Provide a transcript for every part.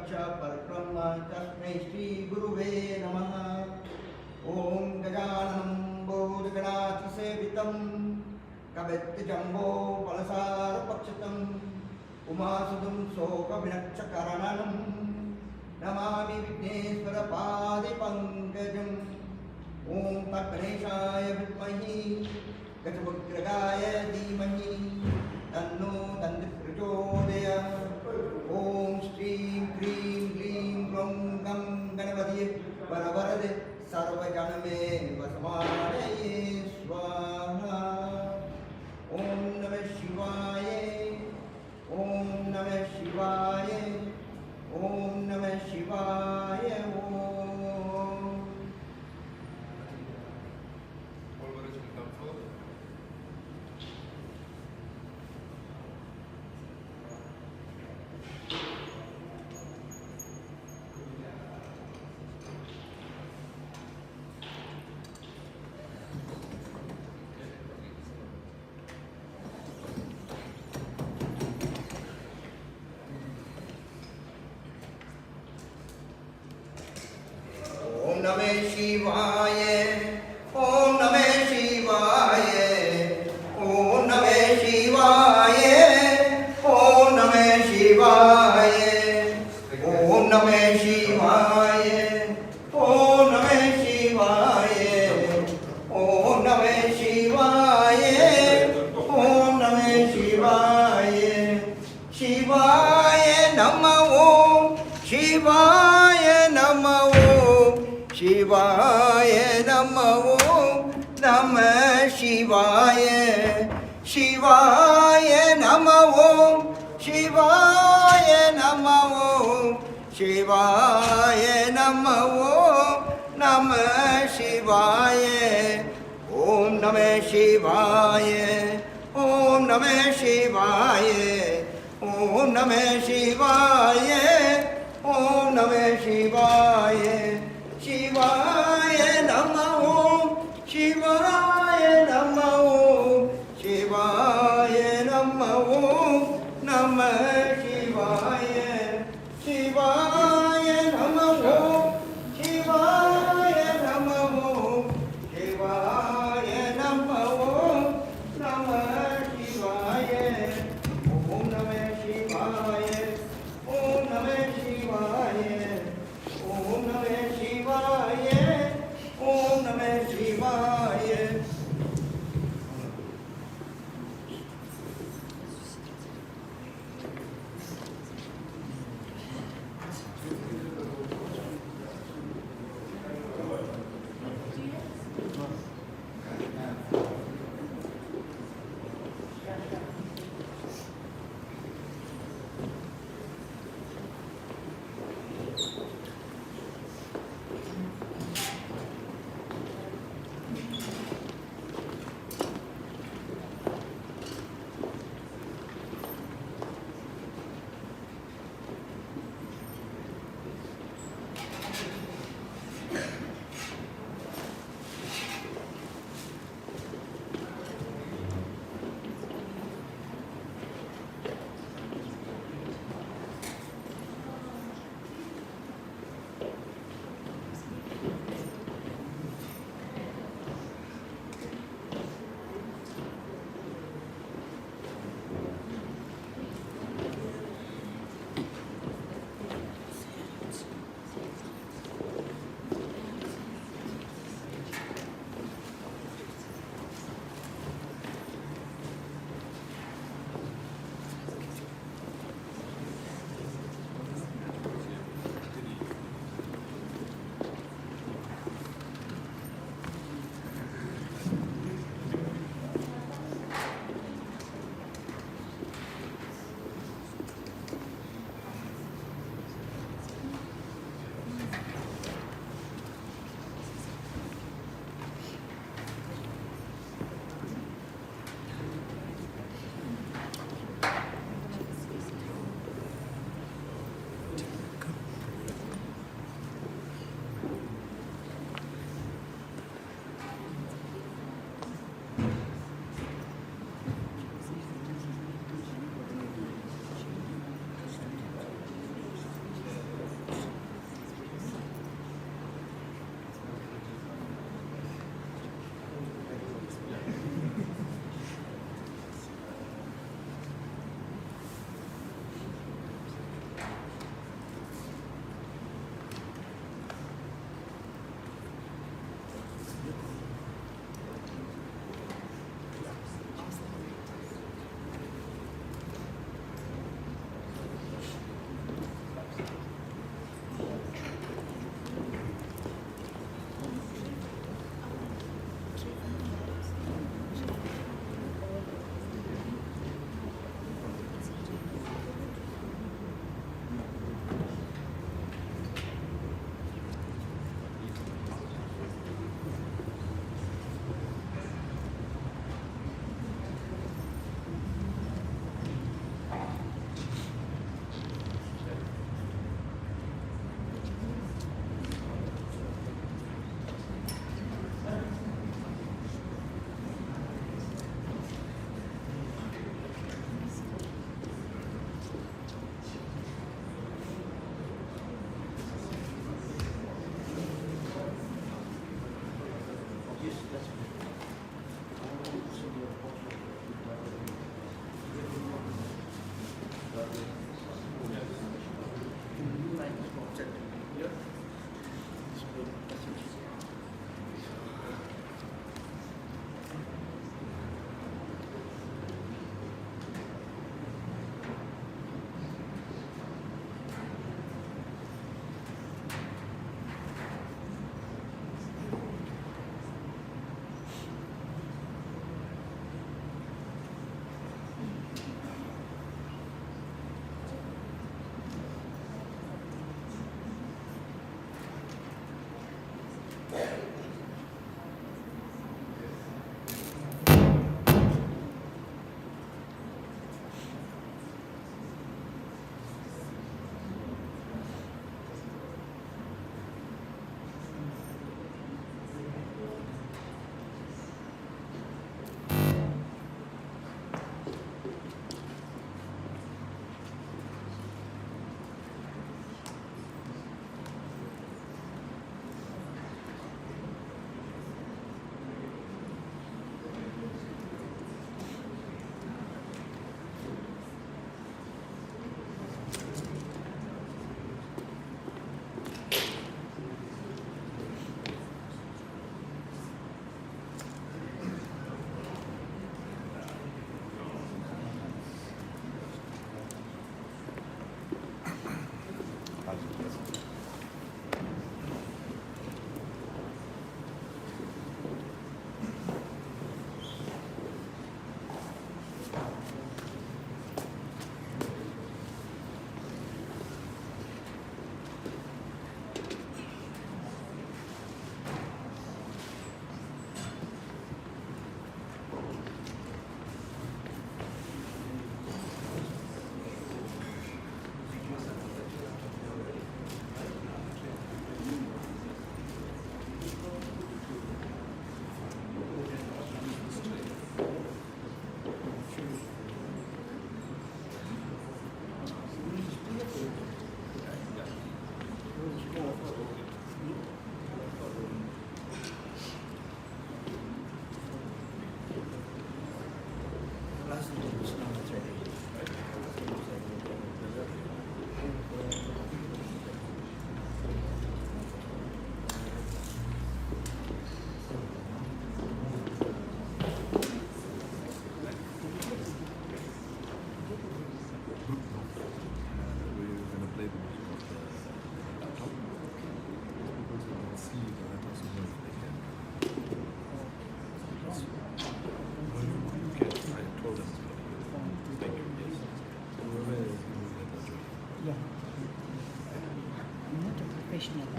च परब्रह्म तस्मै श्री गुरुवे नमः। ओम गजाननं भूतगणातिसेवितं कवित्तजम्बो फलसारभक्षितम् उमासुतं शोकविनक्षकरणं नमामि विघ्नेश्वरपादपङ्कजम्। ओम तत्गणेशाय विद्महे गजवक्त्रगाय धीमहि तन्नो दन्तिप्रचोदयात्। ओम श्रीं क्रीं क्लीं ग्लौं गं गणपतये वरवरदे सर्वजनमे वसमानये स्वाहा। ओम नमः शिवाय, ओम नमः शिवाय, ओम नमः शिवाय। ओम नमः शिवाय, ओम नमः शिवाय, ओम नमः शिवाय, ओम नमः शिवाय, ओम नमः शिवाय, ओम नमः शिवाय, ओम नमः शिवाय, ओम नमः शिवाय। शिवाय नमः, ओम शिवाय नमः, शिवाय नमः, नमः शिवाय। शिवाय नमः, शिवाय नमः, शिवाय नमः, नमः शिवाय। ओम नमः शिवाय, ओम नमः शिवाय, ओम नमः शिवाय, ओम नमः शिवाय। शिवाय नमः, शिवाय नमः, शिवाय नमः, नमः शिवाय। शिवाय नमः, शिवाय नमः, शिवाय नमः, नमः शिवाय। ओम नमः शिवाय, ओम नमः शिवाय, ओम नमः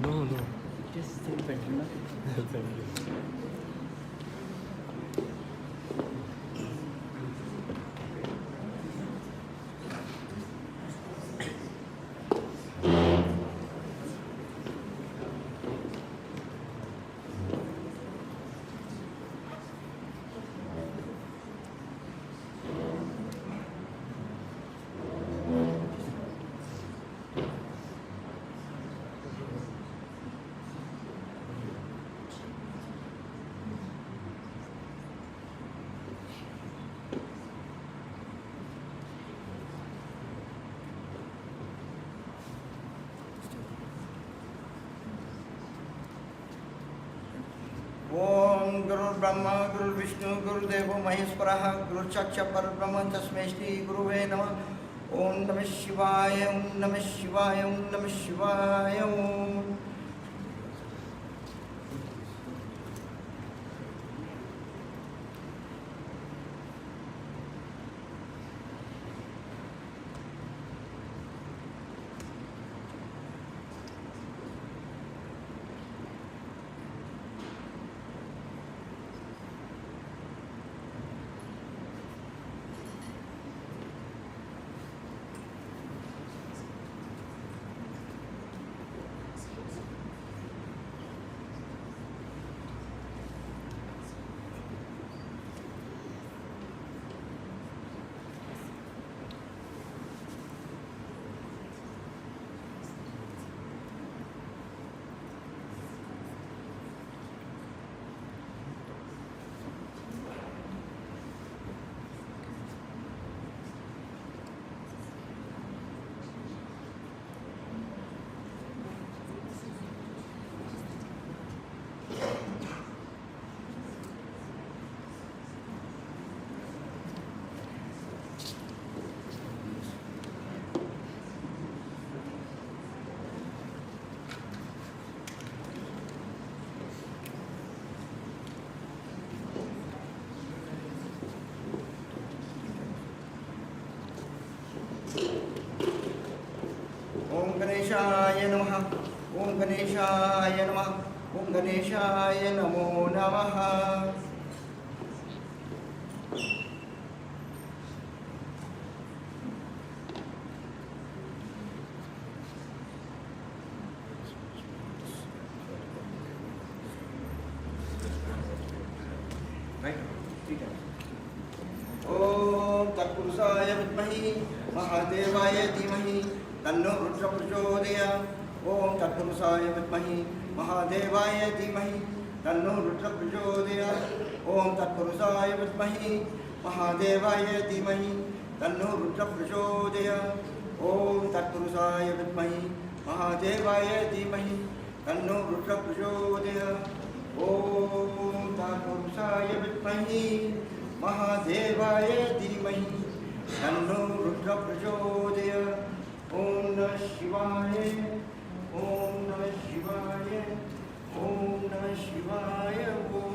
No, no. Just say better. Thank you. ओम गुरुर्ब्रह्मा गुरुर्विष्णु गुरुदेवो महेश्वरः गुरुसाक्षात् परब्रह्म तस्मै श्री गुरुवे नमः। ओम नमः शिवाय ओम नमः शिवाय ओम नमः शिवाय ओम। ओम गणेशाय नमः। ओम गणेशाय नमः। ओम गणेशाय नमो नमः। ओम तत्पुरुषाय विद्महे महादेवाय धीमहि तन्नो रुद्र प्रचोदयात्। ओम तत्पुरुषाय विद्महे महादेवाय धीमहि तन्नो रुद्र प्रचोदयात्। ओम तत्पुरुषाय विद्महे महादेवाय धीमहि तन्नो रुद्र प्रचोदयात्। ओम तत्पुरुषाय विद्महे महादेवाय धीमहि तन्नो रुद्र प्रचोदयात्। ओम तत्पुरुषाय विद्महे महादेवाय धीमहि तन्नो रुद्र प्रचोदयात्। ओम नमः शिवाय ओम नमः शिवाय ओम नमः शिवाय ओम।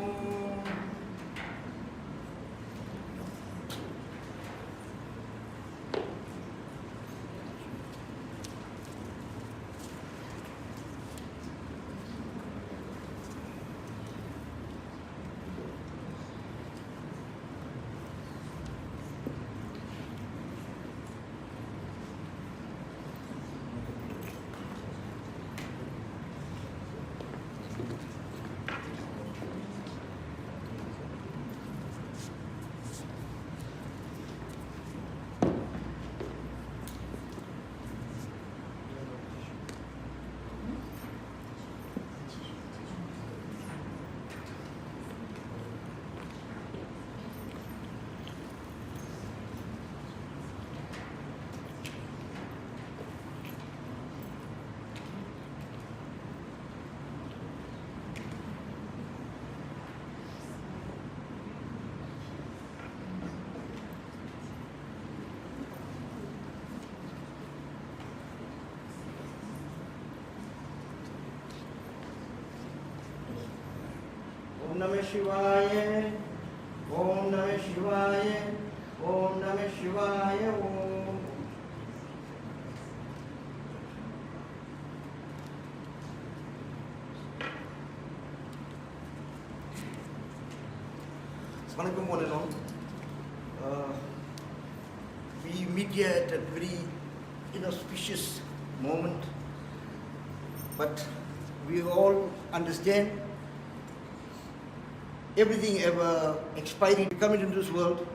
Namah Shivaya. Om Namah Shivaya. Om Namah Shivaya. Om. Assalamualaikum one and all. We meet here at a very inauspicious moment, but we all understand everything ever expiring. We come into this world,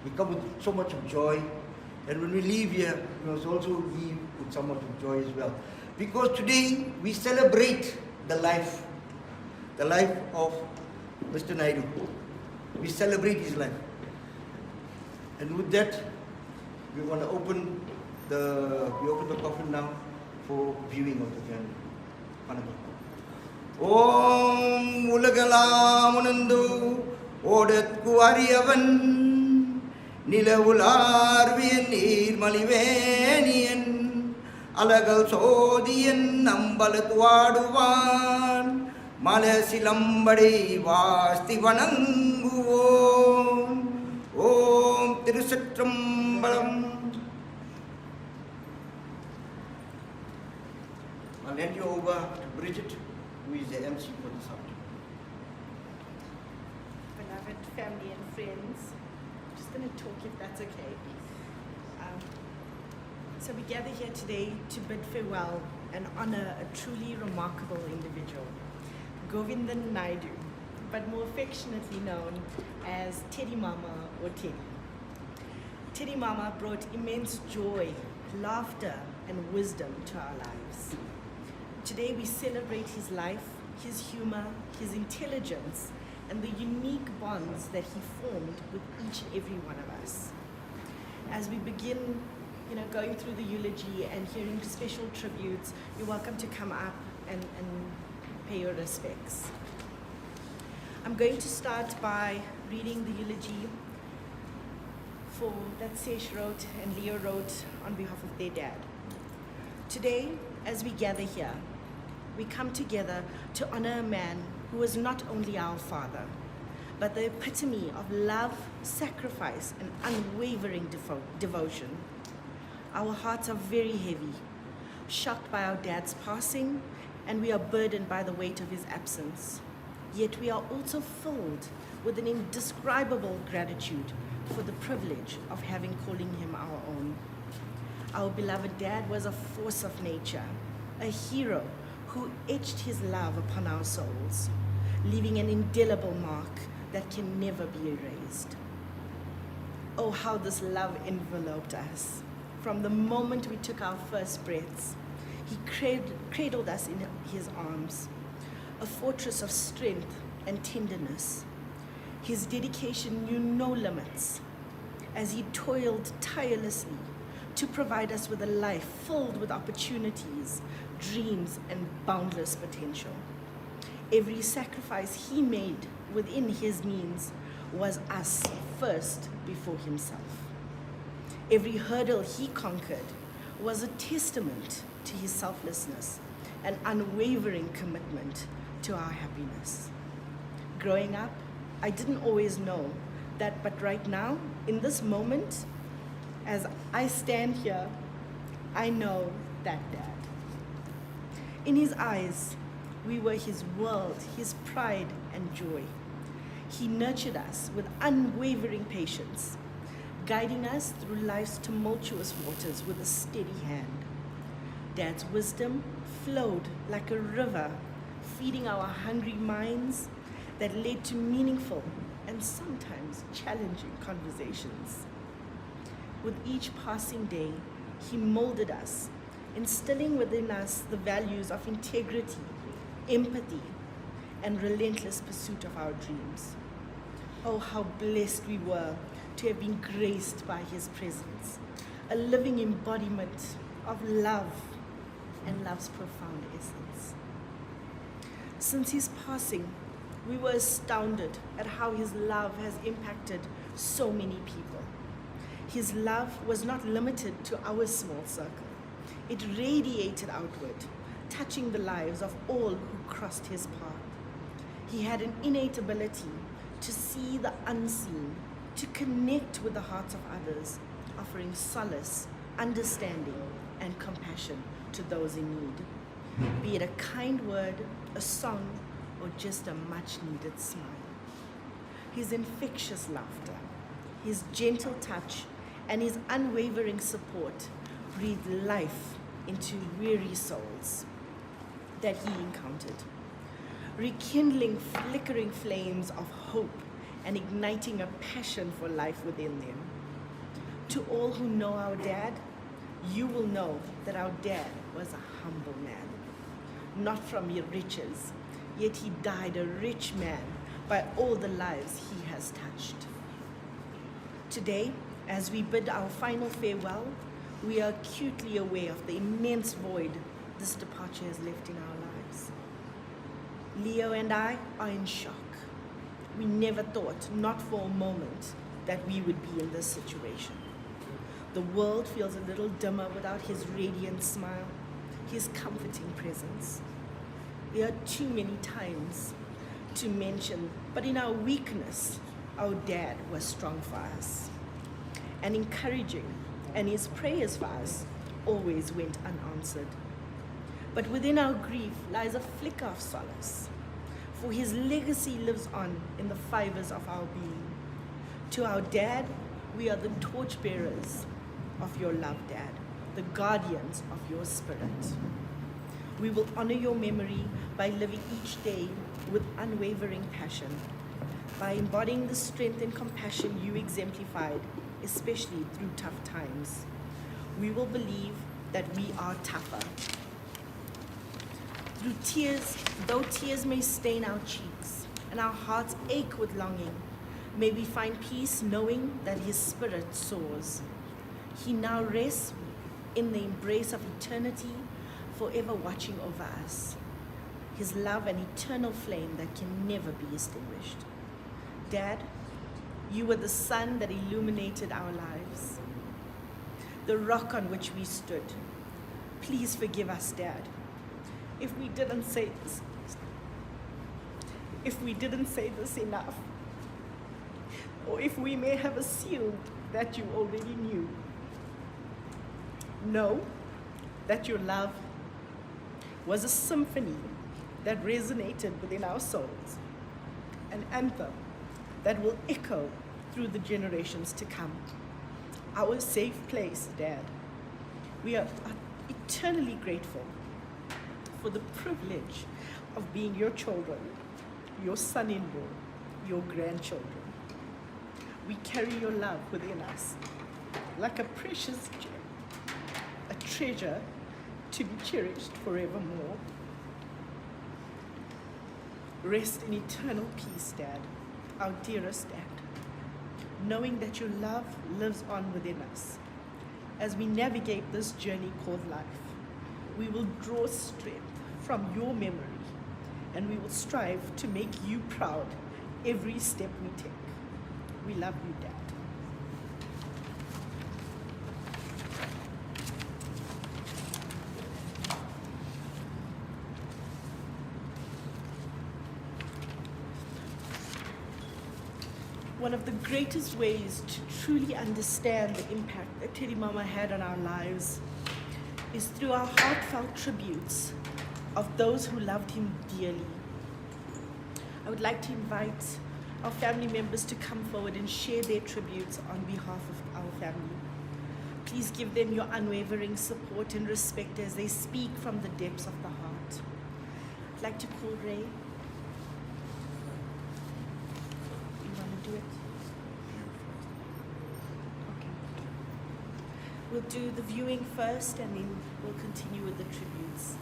we come with so much of joy, and when we leave here, we must also leave with so much of joy as well. Because today we celebrate the life of Mr. Naidu. We celebrate his life. And with that, we want to open the coffin now for viewing of the family. Om Ulagalamunandu Odat Kuariavan Nilavularvian Nirmalivanian Alagal Sodian Nambalatuaduvan Malasilambadi Vastivanangu Om Tirusatrambalam. I'll hand you over to Bridget, who is the MC for this afternoon. Beloved family and friends, I'm just going to talk if that's okay. So we gather here today to bid farewell and honor a truly remarkable individual, Govindan Naidu, but more affectionately known as Teddy Mama or Teddy. Teddy Mama brought immense joy, laughter, and wisdom to our lives. Today we celebrate his life, his humor, his intelligence, and the unique bonds that he formed with each and every one of us. As we begin, going through the eulogy and hearing special tributes, you're welcome to come up and pay your respects. I'm going to start by reading the eulogy that Sesh wrote and Leo wrote on behalf of their dad. Today, as we gather here, we come together to honor a man who was not only our father, but the epitome of love, sacrifice, and unwavering devotion. Our hearts are very heavy, shocked by our dad's passing, and we are burdened by the weight of his absence. Yet we are also filled with an indescribable gratitude for the privilege of calling him our own. Our beloved dad was a force of nature, a hero who etched his love upon our souls, leaving an indelible mark that can never be erased. Oh, how this love enveloped us. From the moment we took our first breaths, he cradled us in his arms, a fortress of strength and tenderness. His dedication knew no limits as he toiled tirelessly to provide us with a life filled with opportunities, dreams, and boundless potential. Every sacrifice he made within his means was us first before himself. Every hurdle he conquered was a testament to his selflessness and unwavering commitment to our happiness. Growing up, I didn't always know that, but right now, in this moment, as I stand here, I know that dad. In his eyes, we were his world, his pride and joy. He nurtured us with unwavering patience, guiding us through life's tumultuous waters with a steady hand. Dad's wisdom flowed like a river, feeding our hungry minds that led to meaningful and sometimes challenging conversations. With each passing day, he molded us, instilling within us the values of integrity, empathy, and relentless pursuit of our dreams. Oh, how blessed we were to have been graced by his presence, a living embodiment of love and love's profound essence. Since his passing, we were astounded at how his love has impacted so many people. His love was not limited to our small circle. It radiated outward, touching the lives of all who crossed his path. He had an innate ability to see the unseen, to connect with the hearts of others, offering solace, understanding, and compassion to those in need, be it a kind word, a song, or just a much-needed smile. His infectious laughter, his gentle touch, and his unwavering support breathed life into weary souls that he encountered, rekindling flickering flames of hope and igniting a passion for life within them. To all who know our dad, you will know that our dad was a humble man, not from riches, yet he died a rich man by all the lives he has touched. Today, as we bid our final farewell, we are acutely aware of the immense void this departure has left in our lives. Leo and I are in shock. We never thought, not for a moment, that we would be in this situation. The world feels a little dimmer without his radiant smile, his comforting presence. There are too many times to mention, but in our weakness, our dad was strong for us and encouraging, and his prayers for us always went unanswered. But within our grief lies a flicker of solace, for his legacy lives on in the fibers of our being. To our dad, we are the torchbearers of your love, Dad, the guardians of your spirit. We will honor your memory by living each day with unwavering passion, by embodying the strength and compassion you exemplified, especially through tough times. We will believe that we are tougher. Through tears, though tears may stain our cheeks and our hearts ache with longing, may we find peace knowing that his spirit soars. He now rests in the embrace of eternity, forever watching over us. His love an eternal flame that can never be extinguished. Dad, you were the sun that illuminated our lives, the rock on which we stood. Please forgive us, Dad, if we didn't say this enough, or if we may have assumed that you already knew. Know that your love was a symphony that resonated within our souls, an anthem that will echo through the generations to come. Our safe place, Dad. We are eternally grateful for the privilege of being your children, your son-in-law, your grandchildren. We carry your love within us like a precious gem, a treasure to be cherished forevermore. Rest in eternal peace, Dad, our dearest Dad, knowing that your love lives on within us. As we navigate this journey called life, we will draw strength from your memory, and we will strive to make you proud every step we take. We love you, Dad. One of the greatest ways to truly understand the impact that Teddy Mama had on our lives is through our heartfelt tributes of those who loved him dearly. I would like to invite our family members to come forward and share their tributes on behalf of our family. Please give them your unwavering support and respect as they speak from the depths of the heart. I'd like to call Ray. You want to do it? Okay. We'll do the viewing first, and then we'll continue with the tributes.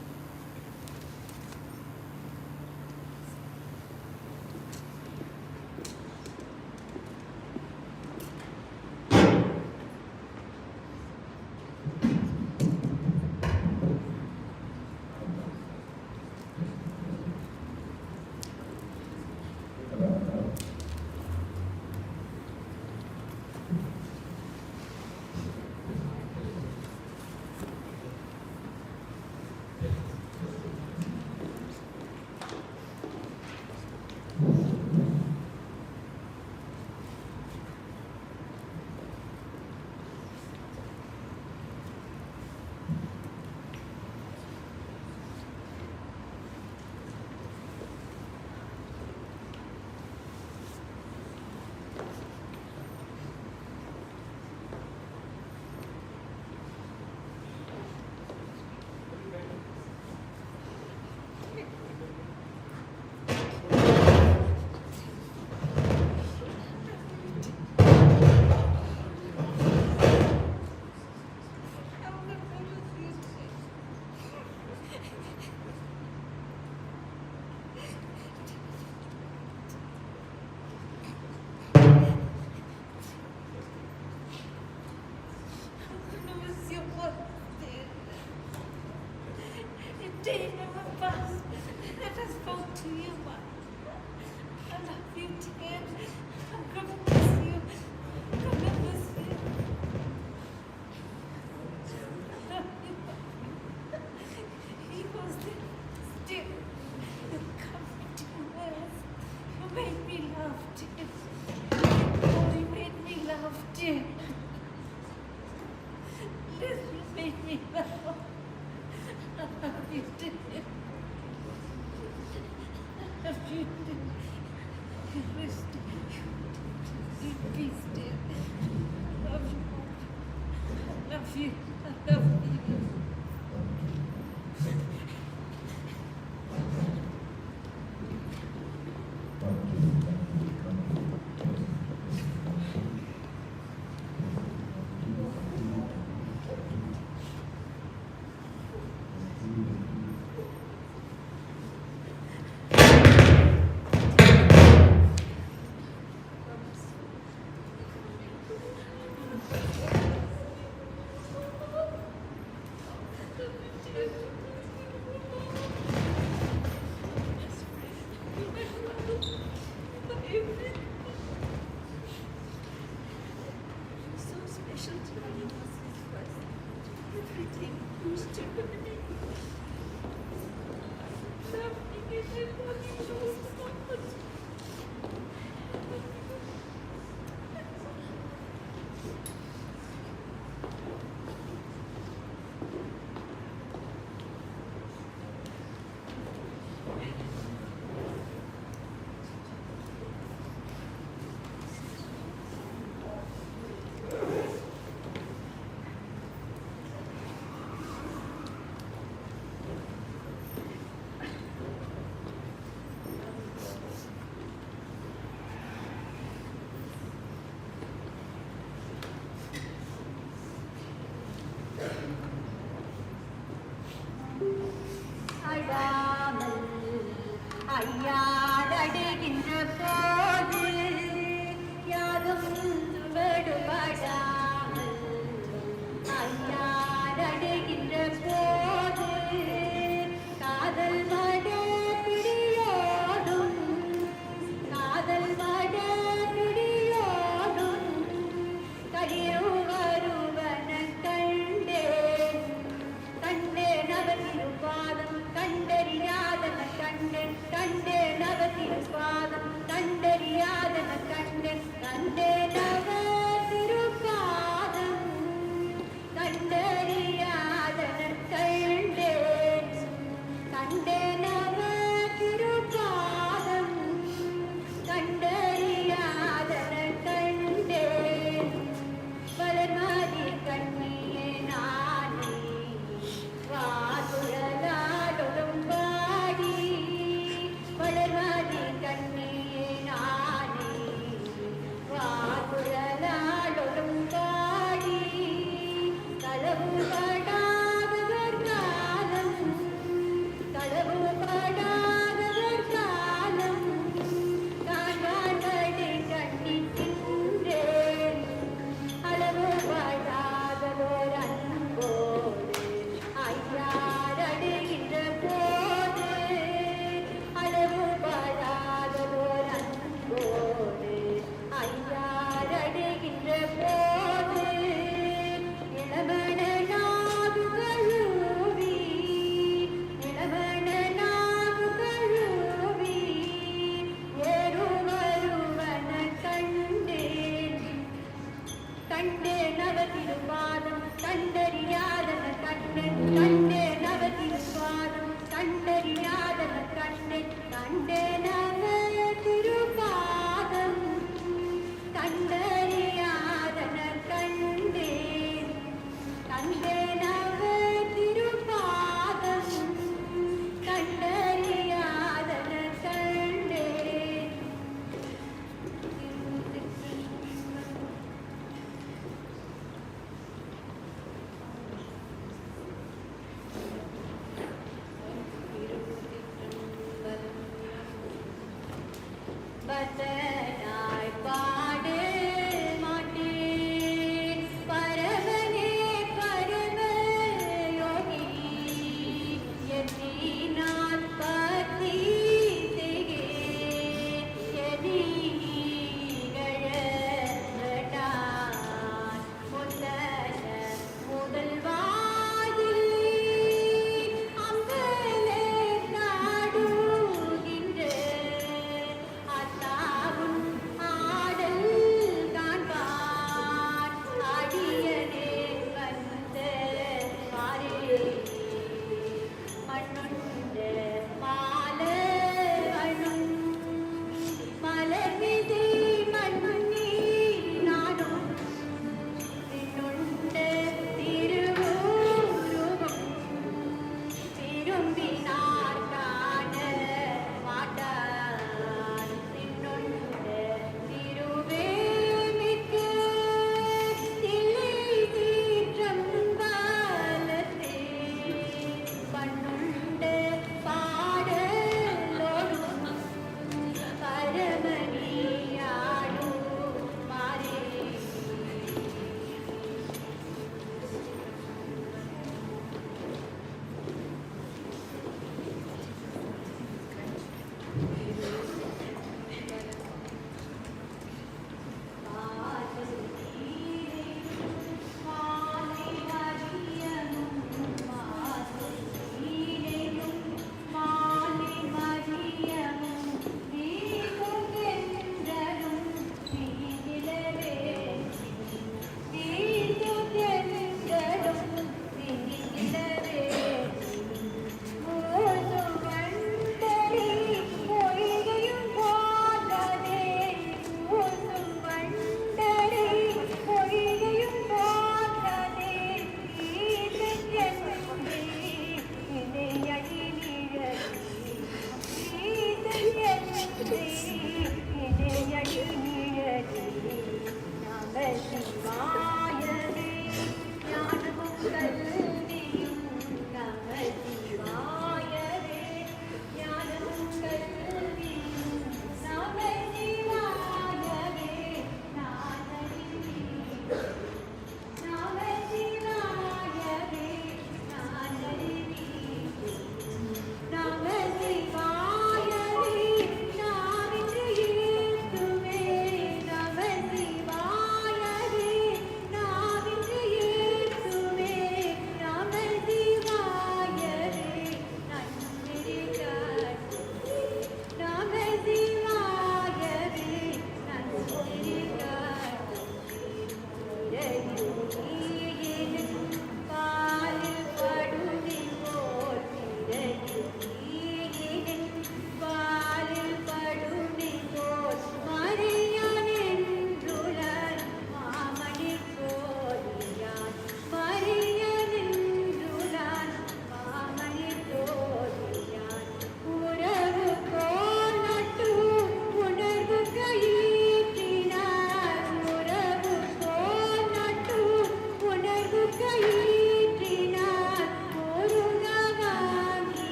dear. Let me know. I love you, dear. I love you, dear. You rest in peace, dear. I love you. I love you. I love you. So special to me was his first. Everything used to me. Loving it and loving you so much.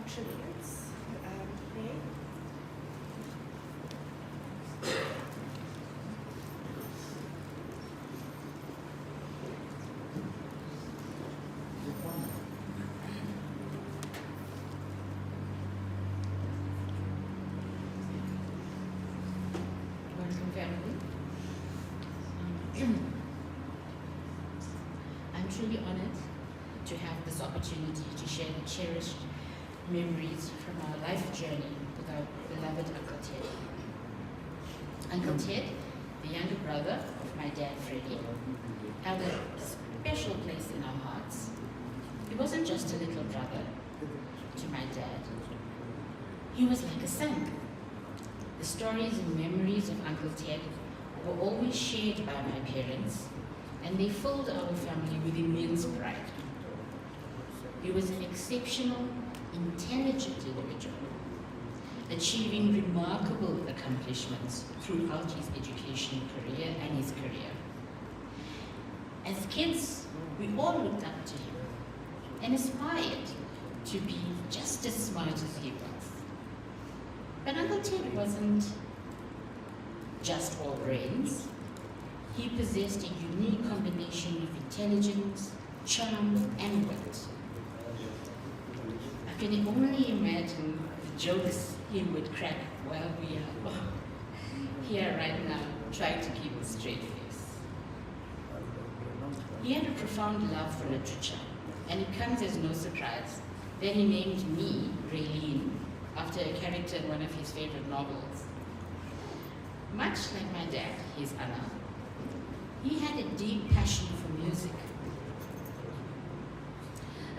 tributes. Ray? Welcome, family. I'm truly honored to have this opportunity to share the cherished memories from our life journey with our beloved Uncle Ted. Uncle Ted, the younger brother of my dad, Freddie, held a special place in our hearts. He wasn't just a little brother to my dad. He was like a son. The stories and memories of Uncle Ted were always shared by my parents, and they filled our family with immense pride. He was an exceptional, intelligent individual, achieving remarkable accomplishments throughout his educational career and his career. As kids, we all looked up to him and aspired to be just as smart as he was. But Uncle Ted wasn't just all brains. He possessed a unique combination of intelligence, charm, and wit. I can only imagine the jokes he would crack while we are here right now trying to keep a straight face. He had a profound love for literature, and it comes as no surprise that he named me Raylene after a character in one of his favorite novels. Much like my dad, his Anna, he had a deep passion for music.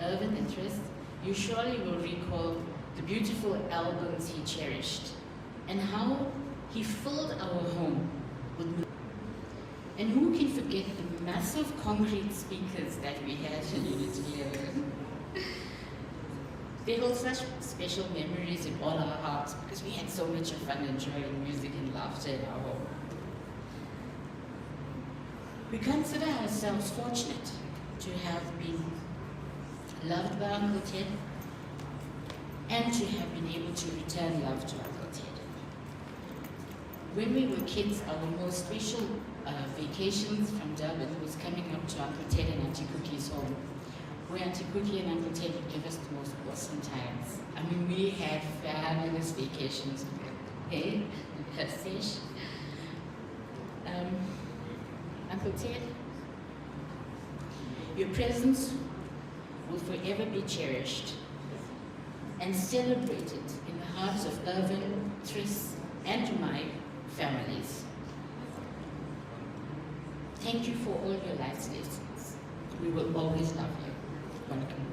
Irvin and Tris, you surely will recall the beautiful albums he cherished and how he filled our home with music. And who can forget the massive concrete speakers that we had in Unity 11? They hold such special memories in all our hearts because we had so much of fun enjoying music and laughter in our home. We consider ourselves fortunate to have been loved by Uncle Ted and to have been able to return love to Uncle Ted. When we were kids, our most special vacations from Durban was coming up to Uncle Ted and Auntie Cookie's home, where Auntie Cookie and Uncle Ted would give us the most awesome times. I mean, we had fabulous vacations. Hey, Sesh. Uncle Ted, your presence will forever be cherished and celebrated in the hearts of Irvin, Tris, and my families. Thank you for all your life lessons. We will always love you. Welcome.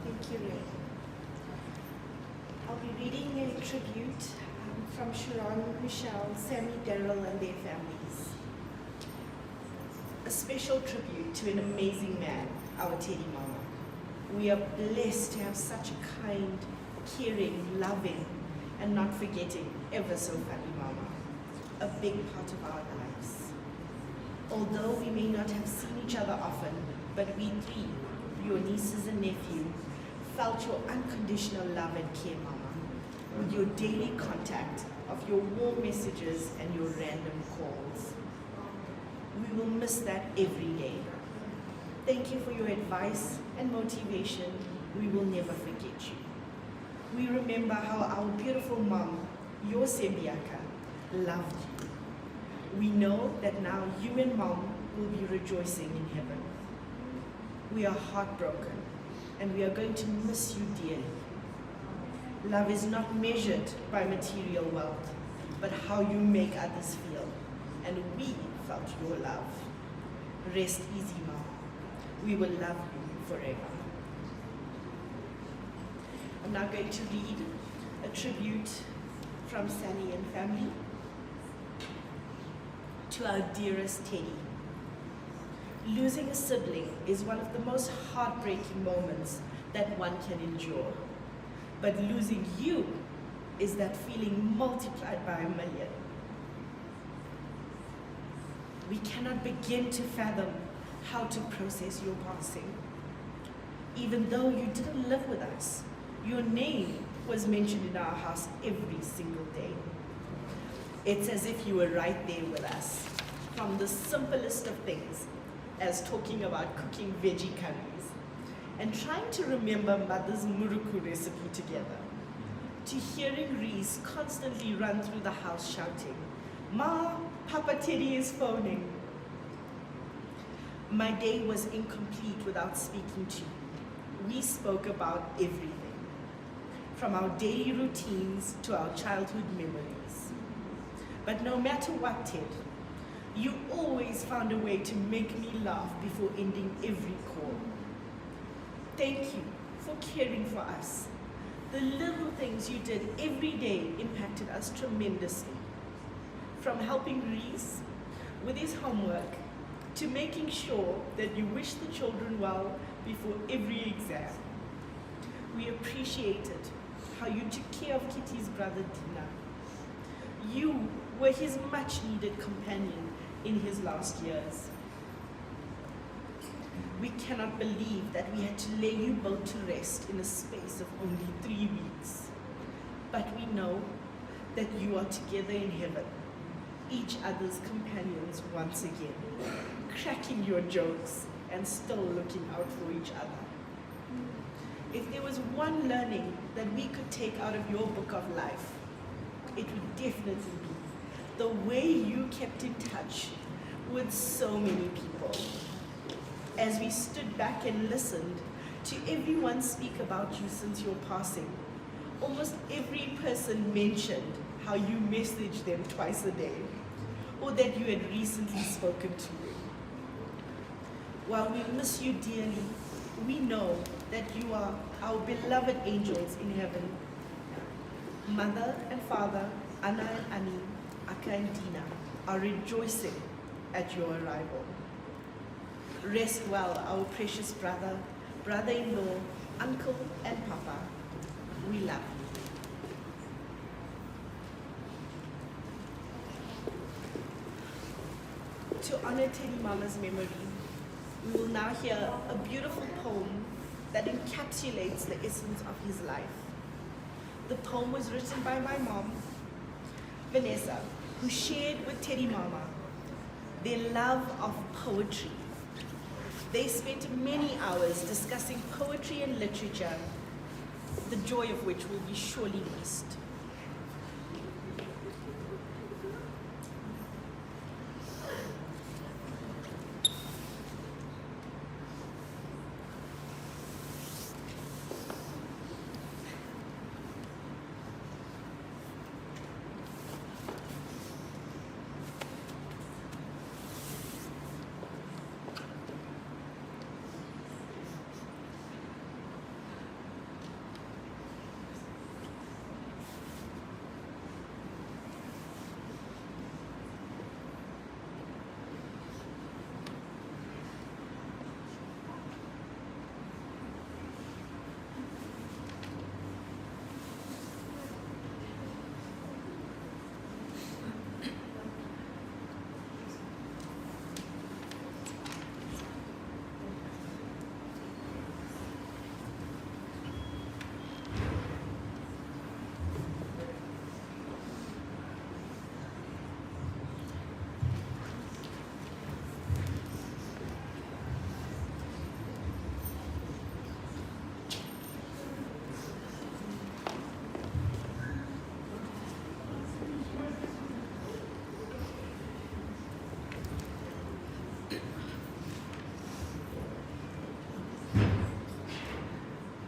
Thank you, Ray. I'll be reading a tribute from Sharon, Michelle, Sammy, Daryl, and their families. A special tribute to an amazing man, our Teddy Mama. We are blessed to have such a kind, caring, loving, and not forgetting, ever so funny Mama. A big part of our lives. Although we may not have seen each other often, but we three, your nieces and nephew, felt your unconditional love and care, Mama, with your daily contact of your warm messages and your random calls. We will miss that every day. Thank you for your advice and motivation. We will never forget you. We remember how our beautiful mom, your Sembiaka, loved you. We know that now you and Mom will be rejoicing in heaven. We are heartbroken and we are going to miss you dearly. Love is not measured by material wealth, but how you make others feel. And we felt your love. Rest easy, Mom. We will love you forever. I'm now going to read a tribute from Sally and family to our dearest Teddy. Losing a sibling is one of the most heartbreaking moments that one can endure. But losing you is that feeling multiplied by 1,000,000. We cannot begin to fathom how to process your passing. Even though you didn't live with us, your name was mentioned in our house every single day. It's as if you were right there with us, from the simplest of things, as talking about cooking veggie curries, and trying to remember mother's muruku recipe together, to hearing Reese constantly run through the house shouting, "Ma, Papa Teddy is phoning." My day was incomplete without speaking to you. We spoke about everything, from our daily routines to our childhood memories. But no matter what, Ted, you always found a way to make me laugh before ending every call. Thank you for caring for us. The little things you did every day impacted us tremendously. From helping Reese with his homework to making sure that you wish the children well before every exam. We appreciated how you took care of Kitty's brother Dina. You were his much needed companion in his last years. We cannot believe that we had to lay you both to rest in a space of only 3 weeks. But we know that you are together in heaven, each other's companions once again, cracking your jokes and still looking out for each other. If there was one learning that we could take out of your book of life, it would definitely be the way you kept in touch with so many people. As we stood back and listened to everyone speak about you since your passing, almost every person mentioned how you messaged them twice a day, or that you had recently spoken to them. While we miss you dearly, we know that you are our beloved angels in heaven. Mother and Father, Anna and Annie, Aka and Dina, are rejoicing at your arrival. Rest well, our precious brother, brother-in-law, uncle and papa. We love you. To honor Teddy Mama's memory, we will now hear a beautiful poem that encapsulates the essence of his life. The poem was written by my mom, Vanessa, who shared with Teddy Mama their love of poetry. They spent many hours discussing poetry and literature, the joy of which will be surely missed.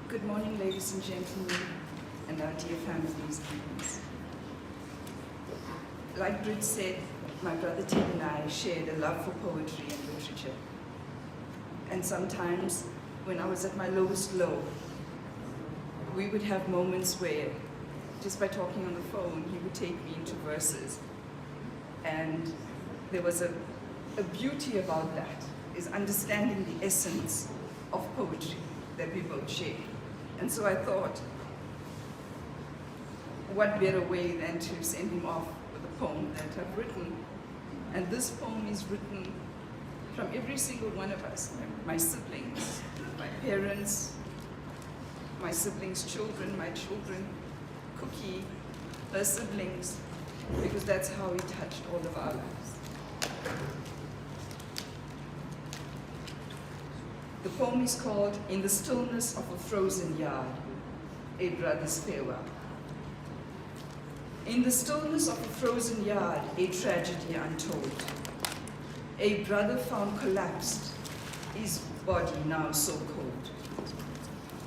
Good morning, ladies and gentlemen, and our dear families and friends. Like Britt said, my brother Ted and I shared a love for poetry and literature. And sometimes, when I was at my lowest low, we would have moments where, just by talking on the phone, he would take me into verses. And there was a beauty about that, is understanding the essence of poetry that we both share. And so I thought, what better way than to send him off with a poem that I've written And this poem is written from every single one of us, my siblings, my parents, my siblings' children, my children, Cookie, her siblings, because that's how he touched all of our lives. The poem is called In the Stillness of a Frozen Yard, a Brother's Farewell. In the stillness of a frozen yard, a tragedy untold. A brother found collapsed, his body now so cold.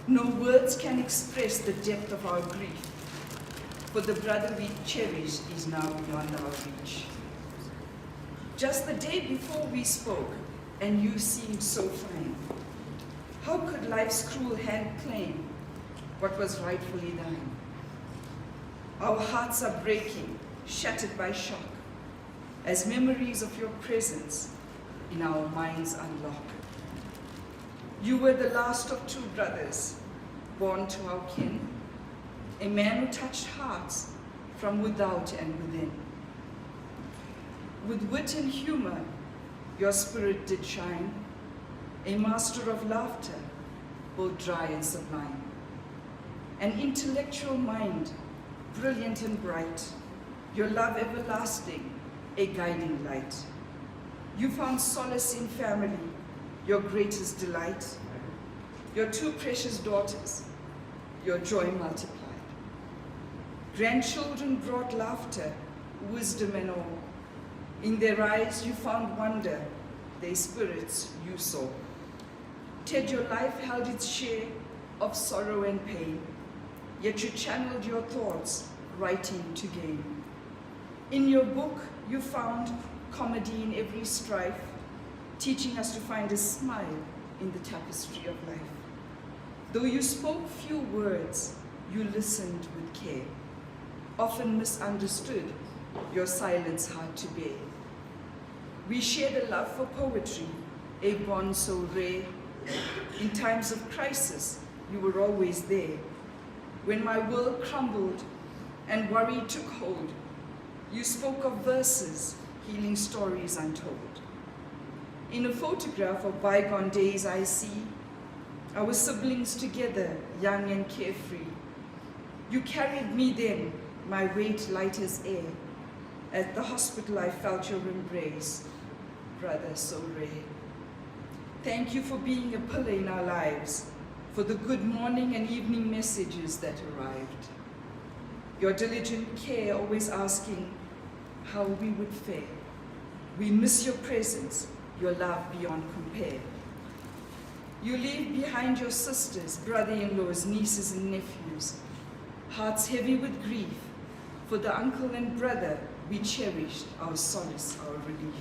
No words can express the depth of our grief, for the brother we cherished is now beyond our reach. Just the day before we spoke, and you seemed so fine. How could life's cruel hand claim what was rightfully thine? Our hearts are breaking, shattered by shock, as memories of your presence in our minds unlock. You were the last of two brothers, born to our kin, a man who touched hearts from without and within. With wit and humor, your spirit did shine, a master of laughter, both dry and sublime. An intellectual mind, brilliant and bright, your love everlasting, a guiding light. You found solace in family, your greatest delight. Your two precious daughters, your joy multiplied. Grandchildren brought laughter, wisdom and all. In their eyes you found wonder, their spirits you saw. Ted, your life held its share of sorrow and pain, yet you channeled your thoughts, writing to gain. In your book, you found comedy in every strife, teaching us to find a smile in the tapestry of life. Though you spoke few words, you listened with care. Often misunderstood, your silence hard to bear. We shared a love for poetry, a bond so rare. In times of crisis, you were always there. When my world crumbled and worry took hold, you spoke of verses, healing stories untold. In a photograph of bygone days I see our siblings together, young and carefree. You carried me then, my weight light as air. At the hospital I felt your embrace, brother so rare. Thank you for being a pillar in our lives, for the good morning and evening messages that arrived. Your diligent care always asking how we would fare. We miss your presence, your love beyond compare. You leave behind your sisters, brother-in-laws, nieces and nephews, hearts heavy with grief, for the uncle and brother we cherished, our solace, our relief.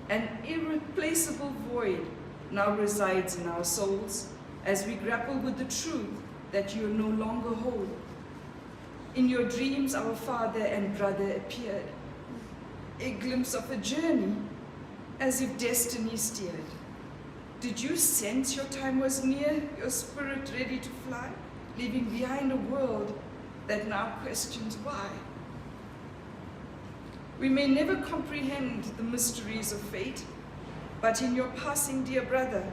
An irreplaceable void now resides in our souls as we grapple with the truth that you no longer hold. In your dreams, our father and brother appeared, a glimpse of a journey as if destiny steered. Did you sense your time was near, your spirit ready to fly, leaving behind a world that now questions why? We may never comprehend the mysteries of fate, but in your passing, dear brother,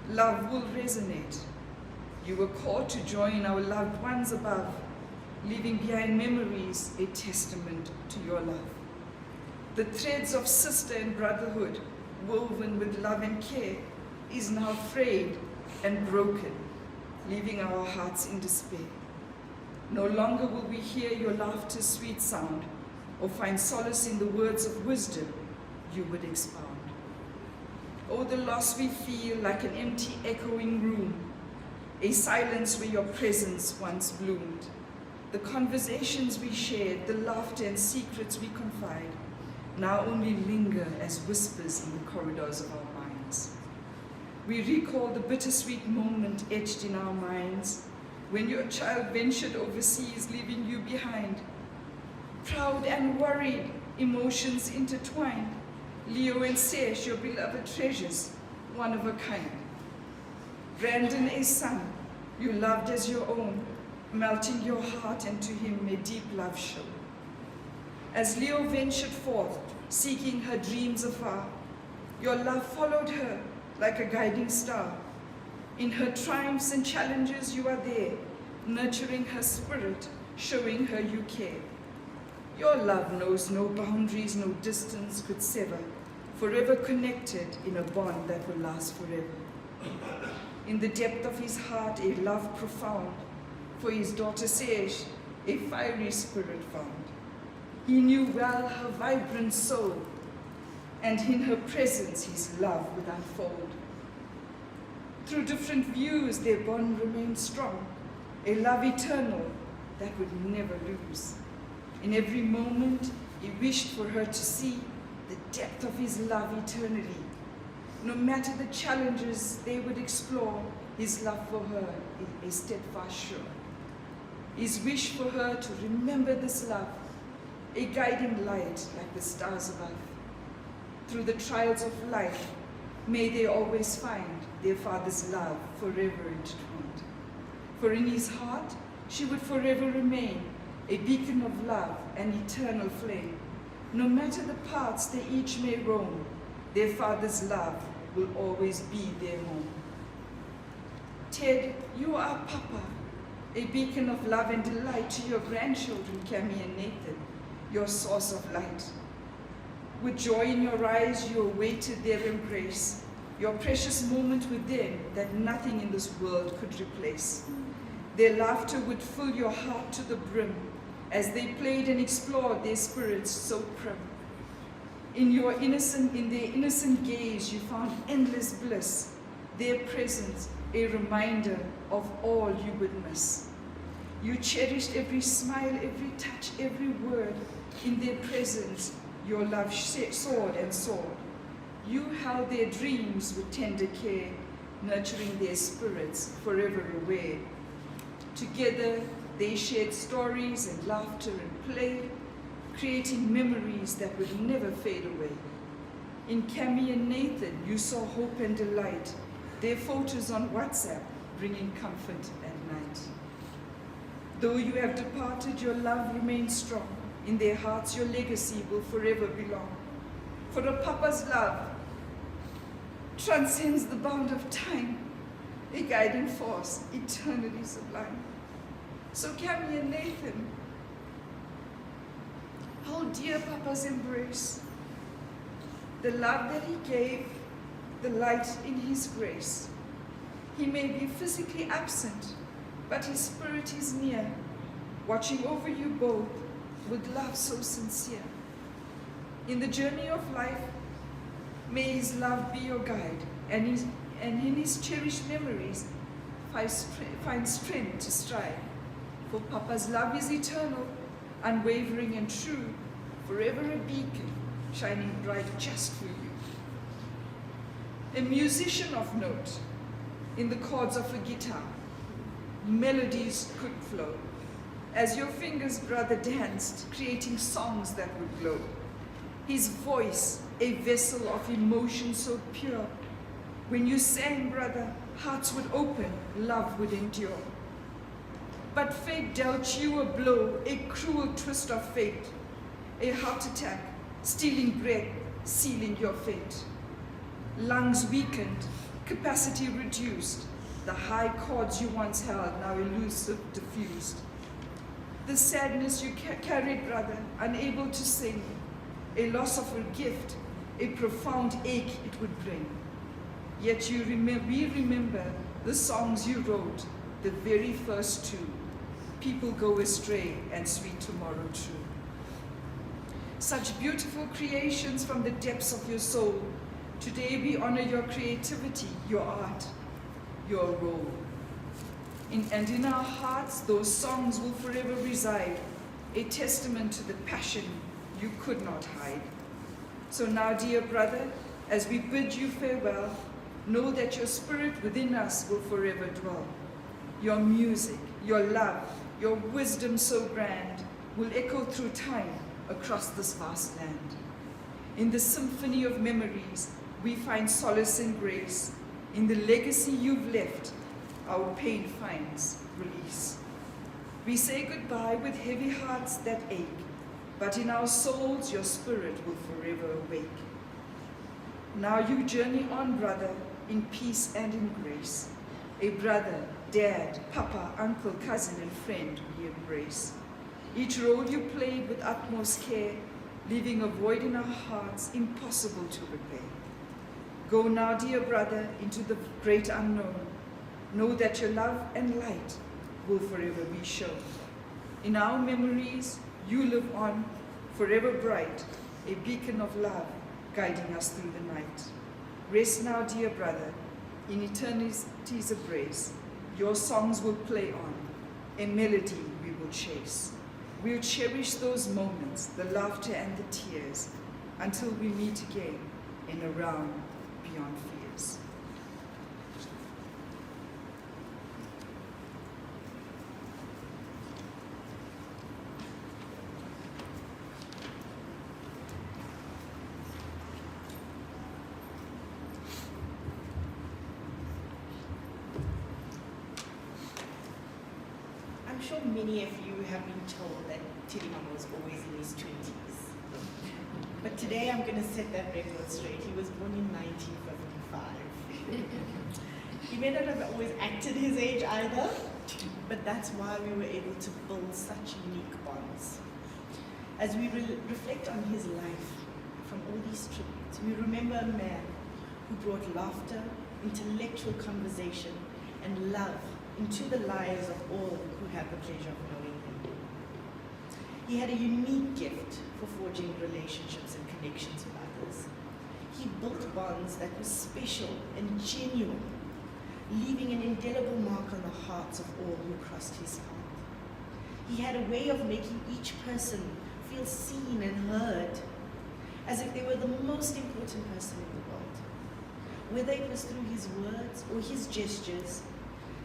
love will resonate. You were called to join our loved ones above, leaving behind memories a testament to your love. The threads of sister and brotherhood, woven with love and care, is now frayed and broken, leaving our hearts in despair. No longer will we hear your laughter's sweet sound, or find solace in the words of wisdom you would expound. Oh, the loss we feel like an empty, echoing room, a silence where your presence once bloomed. The conversations we shared, the laughter and secrets we confide, now only linger as whispers in the corridors of our minds. We recall the bittersweet moment etched in our minds when your child ventured overseas, leaving you behind. Proud and worried, emotions intertwined. Leo and Sesh, your beloved treasures, one of a kind. Brandon, a son, you loved as your own, melting your heart, and to him a deep love show. As Leo ventured forth seeking her dreams afar. Your love followed her like a guiding star. In her triumphs and challenges you are there, nurturing her spirit, showing her you care. Your love knows no boundaries, no distance could sever, forever connected in a bond that will last forever. In the depth of his heart, a love profound, for his daughter Sage, a fiery spirit found. He knew well her vibrant soul, and in her presence his love would unfold. Through different views, their bond remained strong, a love eternal that would never lose. In every moment, he wished for her to see the depth of his love eternally. No matter the challenges they would explore, his love for her is steadfast sure. His wish for her to remember this love, a guiding light like the stars above. Through the trials of life, may they always find their father's love forever intertwined. For in his heart, she would forever remain a beacon of love and eternal flame. No matter the paths they each may roam, their father's love will always be their home. Ted, you are Papa, a beacon of love and delight to your grandchildren, Cami and Nathan, your source of light. With joy in your eyes, you awaited their embrace, your precious moment with them that nothing in this world could replace. Their laughter would fill your heart to the brim as they played and explored their spirits so prim. In their innocent gaze, you found endless bliss, their presence a reminder of all you would miss. You cherished every smile, every touch, every word. In their presence, your love soared and soared. You held their dreams with tender care, nurturing their spirits forever aware. Together, they shared stories and laughter and play, creating memories that would never fade away. In Cami and Nathan, you saw hope and delight, their photos on WhatsApp bringing comfort at night. Though you have departed, your love remains strong. In their hearts, your legacy will forever belong. For a papa's love transcends the bound of time, a guiding force eternally sublime. So Cami and Nathan, hold dear Papa's embrace, the love that he gave, the light in his grace. He may be physically absent, but his spirit is near, watching over you both with love so sincere. In the journey of life, may his love be your guide, and in his cherished memories, find strength to strive. For Papa's love is eternal, unwavering and true, forever a beacon, shining bright just for you. A musician of note, in the chords of a guitar, melodies could flow, as your fingers, brother, danced, creating songs that would glow. His voice, a vessel of emotion so pure. When you sang, brother, hearts would open, love would endure. But fate dealt you a blow, a cruel twist of fate, a heart attack, stealing breath, sealing your fate. Lungs weakened, capacity reduced, the high chords you once held, now elusive, diffused. The sadness you carried, brother, unable to sing, a loss of a gift, a profound ache it would bring. Yet we remember the songs you wrote, the very first two, People Go Astray and Sweet Tomorrow True. Such beautiful creations from the depths of your soul. Today we honor your creativity, your art, your role. And in our hearts, those songs will forever reside, a testament to the passion you could not hide. So now, dear brother, as we bid you farewell, know that your spirit within us will forever dwell. Your music, your love, your wisdom so grand will echo through time across this vast land. In the symphony of memories, we find solace and grace. In the legacy you've left, our pain finds release. We say goodbye with heavy hearts that ache, but in our souls your spirit will forever awake. Now you journey on, brother, in peace and in grace. A brother, dad, papa, uncle, cousin, and friend we embrace. Each road you played with utmost care, leaving a void in our hearts impossible to repair. Go now, dear brother, into the great unknown. Know that your love and light will forever be shown. In our memories, you live on, forever bright, a beacon of love guiding us through the night. Rest now, dear brother, in eternity's embrace. Your songs will play on, a melody we will chase. We'll cherish those moments, the laughter and the tears, until we meet again in a realm beyond fears. I'm sure many of you have been told that Teddy Mama was always in his 20s. But today I'm going to set that record straight. He was born in 1955. He may not have always acted his age either, but that's why we were able to build such unique bonds. As we reflect on his life from all these tributes, we remember a man who brought laughter, intellectual conversation, and love into the lives of all who had the pleasure of knowing him. He had a unique gift for forging relationships and connections with others. He built bonds that were special and genuine, leaving an indelible mark on the hearts of all who crossed his path. He had a way of making each person feel seen and heard, as if they were the most important person in the world. Whether it was through his words or his gestures,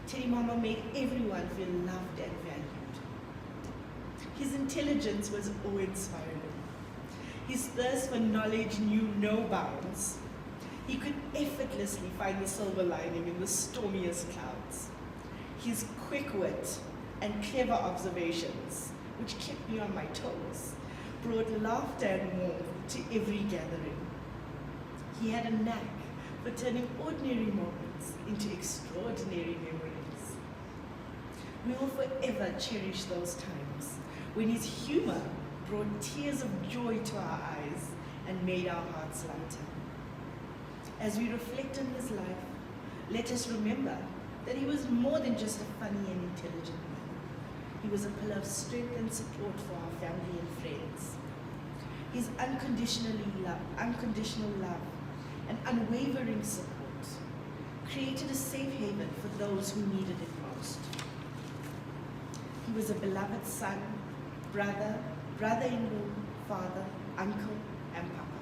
Teddy Mama made everyone feel loved and valued. His intelligence was awe-inspiring. His thirst for knowledge knew no bounds. He could effortlessly find the silver lining in the stormiest clouds. His quick wit and clever observations, which kept me on my toes, brought laughter and warmth to every gathering. He had a knack for turning ordinary moments into extraordinary memories. We will forever cherish those times when his humor brought tears of joy to our eyes and made our hearts lighter. As we reflect on his life, let us remember that he was more than just a funny and intelligent man. He was a pillar of strength and support for our family and friends. His unconditional love and unwavering support created a safe haven for those who needed it most. He was a beloved son, brother, brother-in-law, father, uncle, and papa.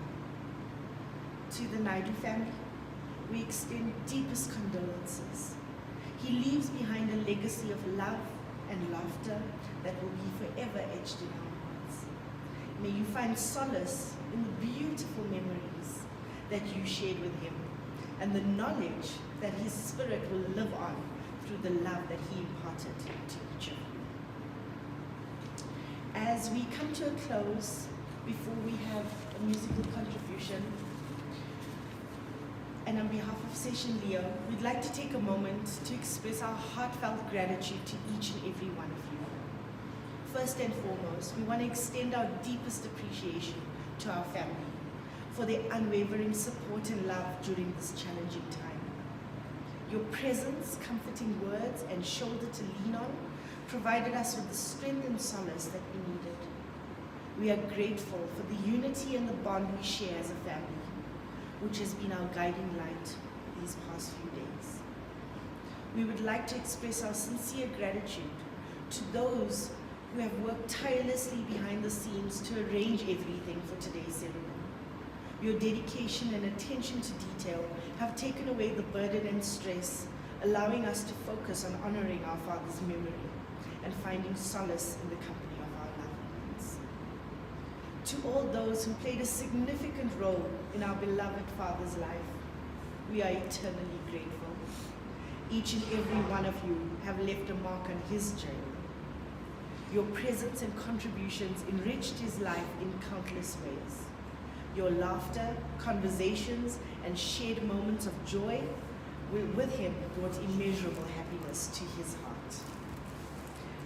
To the Naidu family, we extend deepest condolences. He leaves behind a legacy of love and laughter that will be forever etched in our hearts. May you find solace in the beautiful memories that you shared with him and the knowledge that his spirit will live on through the love that he imparted to each of you. As we come to a close, before we have a musical contribution, and on behalf of Session Leo, we'd like to take a moment to express our heartfelt gratitude to each and every one of you. First and foremost, we want to extend our deepest appreciation to our family for their unwavering support and love during this challenging time. Your presence, comforting words, and shoulder to lean on provided us with the strength and solace that we needed. We are grateful for the unity and the bond we share as a family, which has been our guiding light these past few days. We would like to express our sincere gratitude to those who have worked tirelessly behind the scenes to arrange everything for today's ceremony. Your dedication and attention to detail have taken away the burden and stress, allowing us to focus on honoring our father's memory and finding solace in the company of our loved ones. To all those who played a significant role in our beloved father's life, we are eternally grateful. Each and every one of you have left a mark on his journey. Your presence and contributions enriched his life in countless ways. Your laughter, conversations, and shared moments of joy with him brought immeasurable happiness to his heart.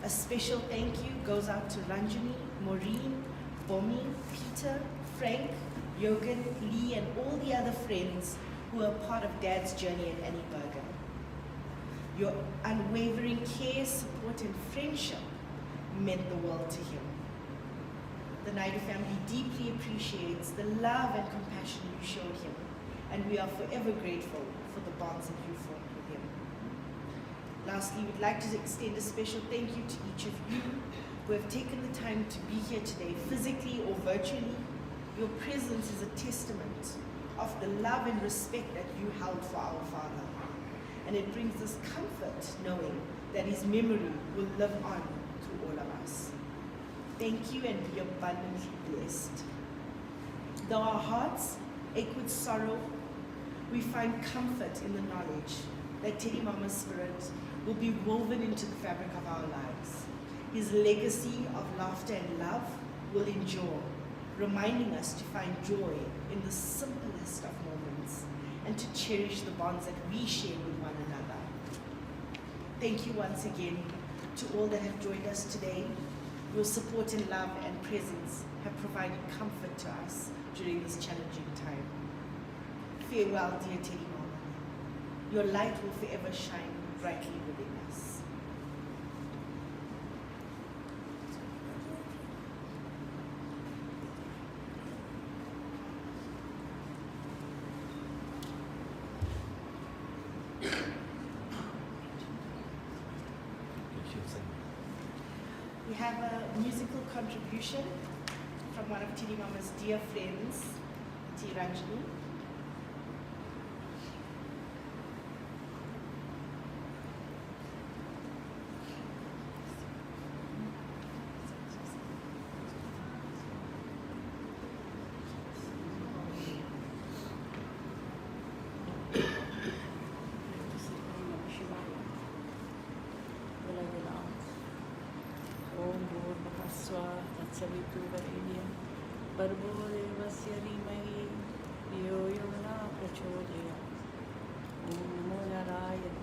A special thank you goes out to Ranjani, Maureen, Bomi, Peter, Frank, Yogan, Lee, and all the other friends who are part of Dad's journey at Annie Burger. Your unwavering care, support, and friendship meant the world to him. The Naidu family deeply appreciates the love and compassion you showed him, and we are forever grateful for the bonds that you formed with him. Lastly, we'd like to extend a special thank you to each of you who have taken the time to be here today, physically or virtually. Your presence is a testament of the love and respect that you held for our father. And it brings us comfort knowing that his memory will live on through all of us. Thank you and be abundantly blessed. Though our hearts ache with sorrow, we find comfort in the knowledge that Teddy Mama's spirit will be woven into the fabric of our lives. His legacy of laughter and love will endure, reminding us to find joy in the simplest of moments and to cherish the bonds that we share with one another. Thank you once again to all that have joined us today. Your support and love and presence have provided comfort to us during this challenging time. Farewell, dear Teddy Mama. Your light will forever shine brightly within us. We have a musical contribution from one of Teddy Mama's dear friends, T. Ranjani. तत्सवितुर्वरेण्यं भर्गो देवस्य धीमहि धियो यो न प्रचोदयात्। ॐ नमो नारायण,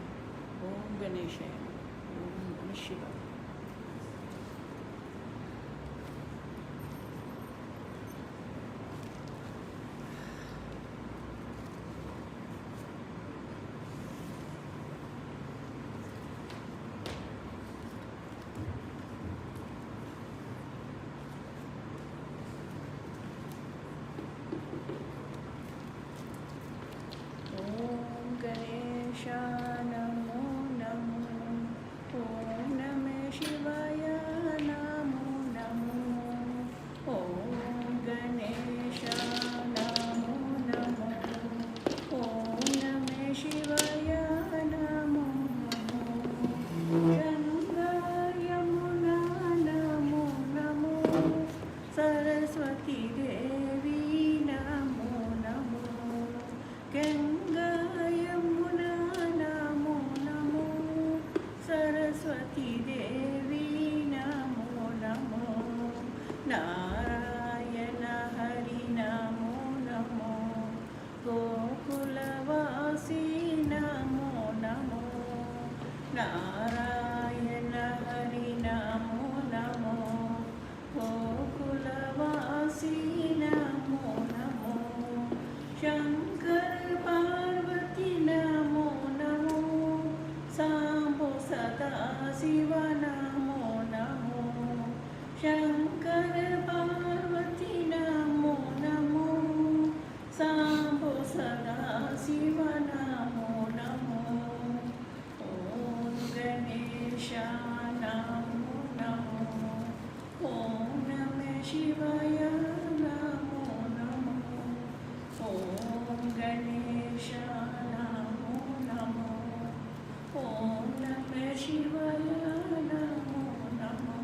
ॐ गणेशाय, ॐ नमः शिवाय। नमो नमो, ॐ नमः शिवाय नमो नमो, ॐ गणेश नमो नमो, ॐ नमः शिवाय नमो नमो, गंगा यमुना नमो नमो, सरस्वती देवी नमो नमो, गंगा यमुना नमो नमो, सरस्वती देवी नमो नमो, नारायण हरि नमो नमो, गोकुलवासी नमो नमो, नारायण हरि नमो नमो, गोकुलवासी नमो नमो, शंकर पार्वती नमो नमो, सांबो सदा शिव नमो नमो, शंकर पार्वती नमो नमो, सांबो सदा शिव नमो नमो, ॐ गणेश नमो नमो, ॐ नमः शिवाय नमो नमो, ॐ गणेश नमो नमो, ॐ नमः शिवाय नमो नमो।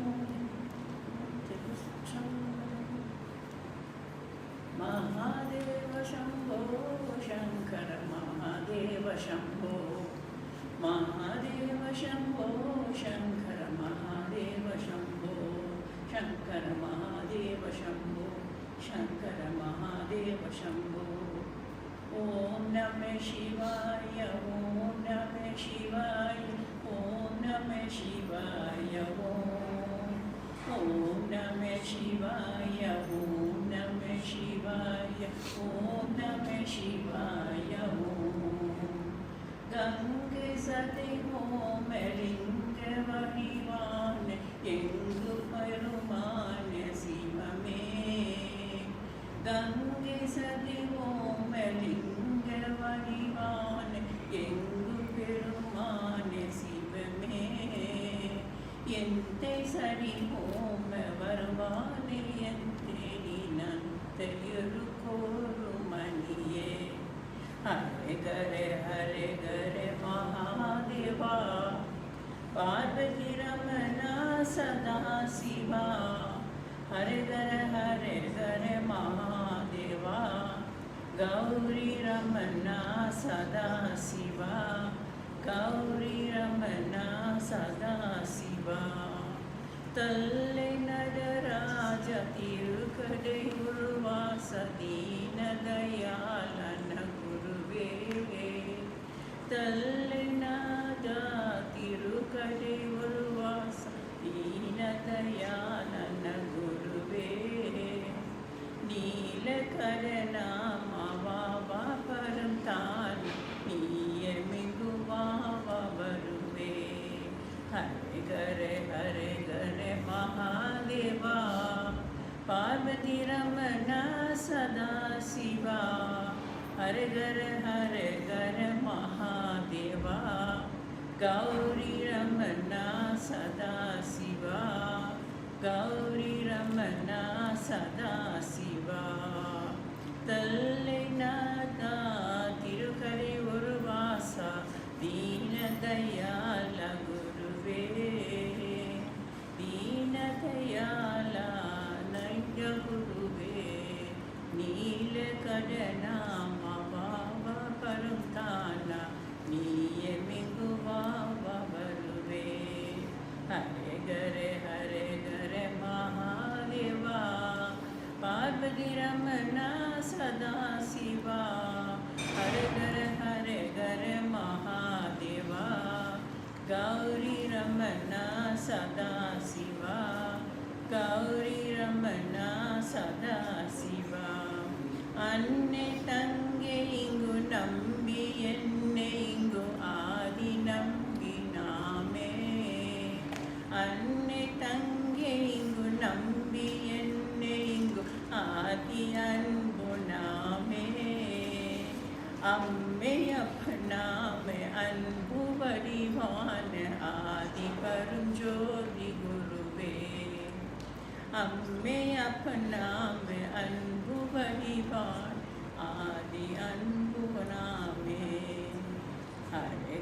महादेव शंभो शंकर महादेव शंभो, महादेव शंभो शंकर महादेव शंभो, शङ्कर महादेव शम्भो शङ्कर महादेव शम्भो ॐ नमः शिवाय ॐ नमः शिवाय ॐ नमः शिवाय ॐ नमः शिवाय ॐ नमः शिवाय ॐ नमः शिवाय ॐ गंगे सती ओम लिंग वहिवान एंगु परुमान शिव में गंगे सती ओम लिंग वहिवान एंगु परुमान शिव में एंते सरी ओम वरवान एंते निनंत युरुकोरुमनिये हरे गरे महादेवा पार्वती रमना सदा शिवा हरे गरे महादेवा गौरी रमना सदा शिवा गौरी रमना सदा शिवा तल्ले नडराज तिरुकड़े उर्वास दीन दयालन तल्लिनादा तिरुकड़े उर्वास दीन दयालन गुरुवे नीलकरना मावा परम तान नीयमिगुवावा बरुवे हरे गरे महादेवा पार्वती रमना सदा शिवा हरे गरे महादेवा गौरी रमना सदा शिवा गौरी रमना सदा शिवा तल्लिनादा तिरुकड़े उर्वास दीन दयाल गुरुवे दीन दयाल नैद गुरुवे नीलकड़ना परमताना नीयमिगुवावा बरुवे हरे गरे महादेवा पार्वती रमना सदा शिवा हरे गरे महादेवा गौरी रमना सदा शिवा गौरी रमना सदा शिवा अन्ने तंगे इंगु नंबी एन्ने इंगु आदि नंबी नामे अन्ने तंगे इंगु नंबी एन्ने इंगु आदि अன்பு नामे अम्मे अपना में अன்பு वरिवान आदि परमज्योति गुरुवे अम्मे अपना में अன்பு वरिवान आदि अன்பு नामे हरे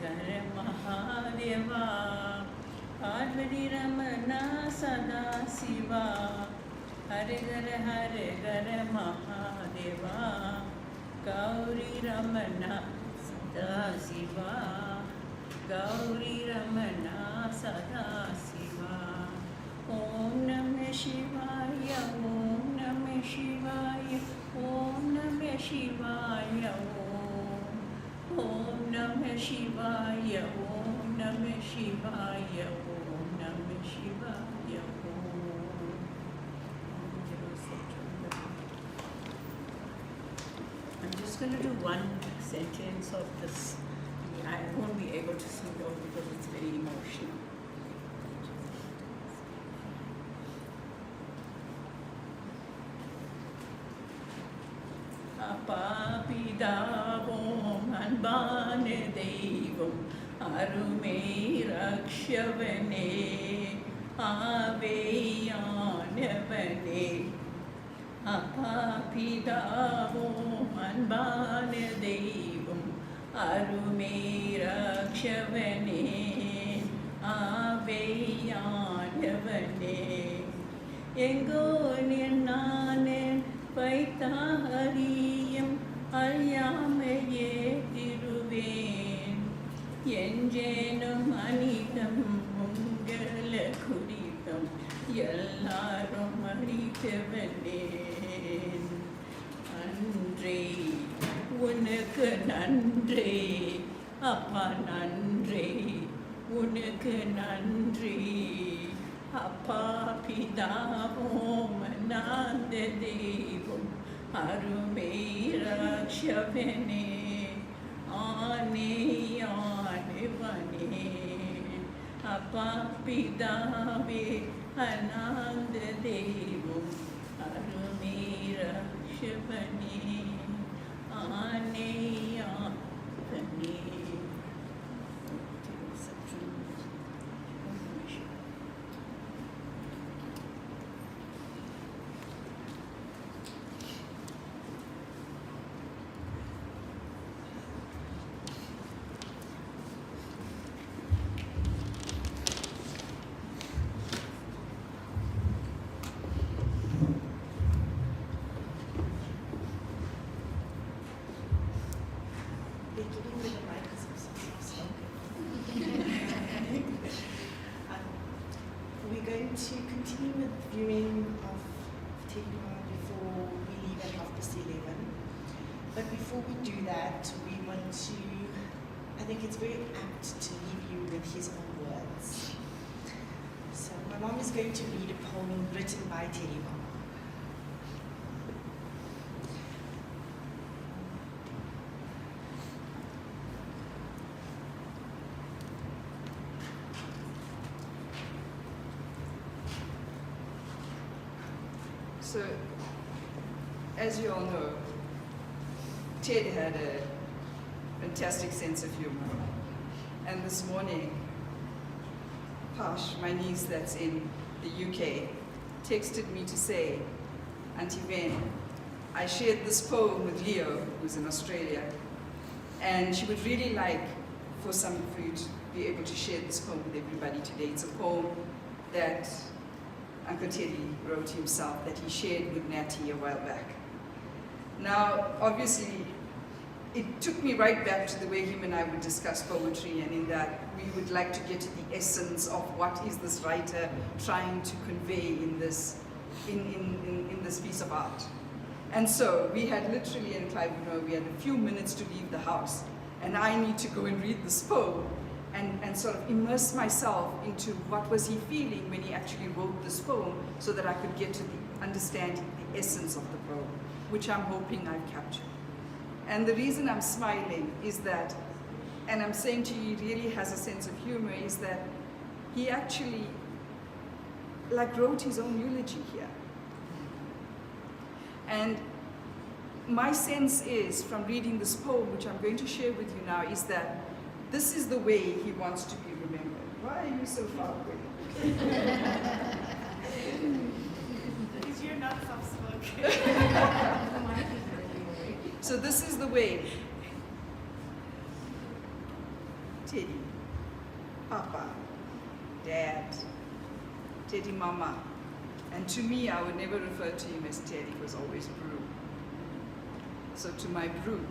गरे महादेवा पार्वती रमना सदा शिवा हरे गरे महादेवा गौरी रमना सदा शिवा गौरी रमना सदा शिवा ओम नमः शिवाय ओम नमः शिवाय ओम नमः शिवाय ओम नमः शिवाय ओम नमः शिवाय ओम नमः शिवाय I'm just going to do one sentence of this. I won't be able to sing it all because it's very emotional. அபாபிதாவோம் அன்பான தெய்வம் அருமை ரக்ஷவனே ஆவேயானவனே அபாபிதாவோம் அன்பான தெய்வம் அருமை ரக்ஷவனே ஆவேயானவனே எங்கோ நானே வைத்தாரியம் அறியாமையே திருவேன் என்றேனும் அனிதம் உங்கள குறித்த நானும் எல்லாரும் அறிந்தவனேன். அன்றே உனக்கு நன்றே அப்பா, நன்றே உனக்கு நன்றி. அப்பா பிதாவும் அநாத தெய்வம் அருமை ரக்ஷகனே, ஆனே ஆனவனே. அப்பா பிதாவே அநாத தெய்வம் அருமை ரக்ஷகனே, ஆனே ஆனவனே. They're giving me the mic because I'm so slow. We're going to continue with viewing of TEDDIE before we leave at 11:30. But before we do that, we want to, I think it's very apt to leave you with his own words. So my mom is going to read a poem written by TEDDIE. So, as you all know, Ted had a fantastic sense of humor. And this morning, Pash, my niece that's in the UK, texted me to say, Auntie Ven, I shared this poem with Leo, who's in Australia, and she would really like for you to be able to share this poem with everybody today. It's a poem that Uncle Teddy wrote himself that he shared with Natty a while back. Now, obviously, it took me right back to the way him and I would discuss poetry, and in that we would like to get to the essence of what is this writer trying to convey in this piece of art. And so we had literally, and Clive would know, we had a few minutes to leave the house, and I need to go and read this poem and sort of immerse myself into what was he feeling when he actually wrote this poem, so that I could get to understand the essence of the poem, which I'm hoping I've captured. And the reason I'm smiling is that, and I'm saying to you, he really has a sense of humor, is that he actually wrote his own eulogy here. And my sense is, from reading this poem, which I'm going to share with you now, is that this is the way he wants to be remembered. Why are you so far away? Because you're not soft-spoken. So this is the way. Teddy, Papa, Dad, Teddy Mama. And to me, I would never refer to him as Teddy, it was always Brew. So to my Brew,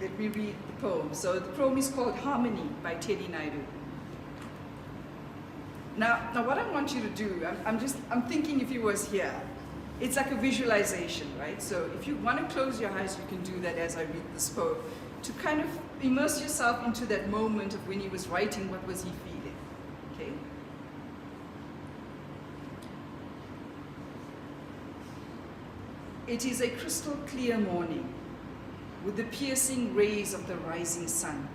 let me read the poem. So the poem is called Harmony by Teddy Naidu. Now what I want you to do, I'm thinking if he was here, it's like a visualization, right? So if you want to close your eyes, you can do that as I read this poem, to kind of immerse yourself into that moment of when he was writing, what was he feeling, okay? It is a crystal clear morning, with the piercing rays of the rising sun,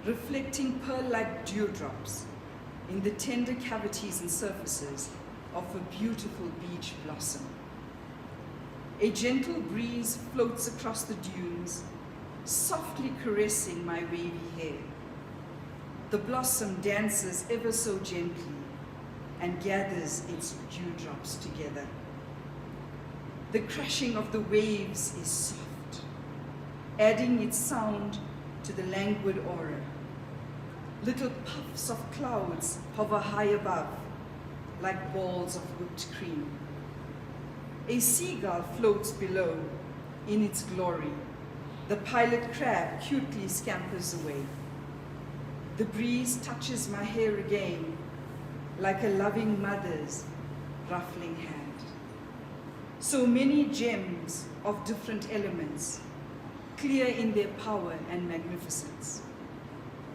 reflecting pearl-like dewdrops in the tender cavities and surfaces of a beautiful beach blossom. A gentle breeze floats across the dunes, softly caressing my wavy hair. The blossom dances ever so gently and gathers its dewdrops together. The crashing of the waves is soft, adding its sound to the languid aura. Little puffs of clouds hover high above, like balls of whipped cream. A seagull floats below in its glory. The pilot crab cutely scampers away. The breeze touches my hair again, like a loving mother's ruffling hand. So many gems of different elements, clear in their power and magnificence,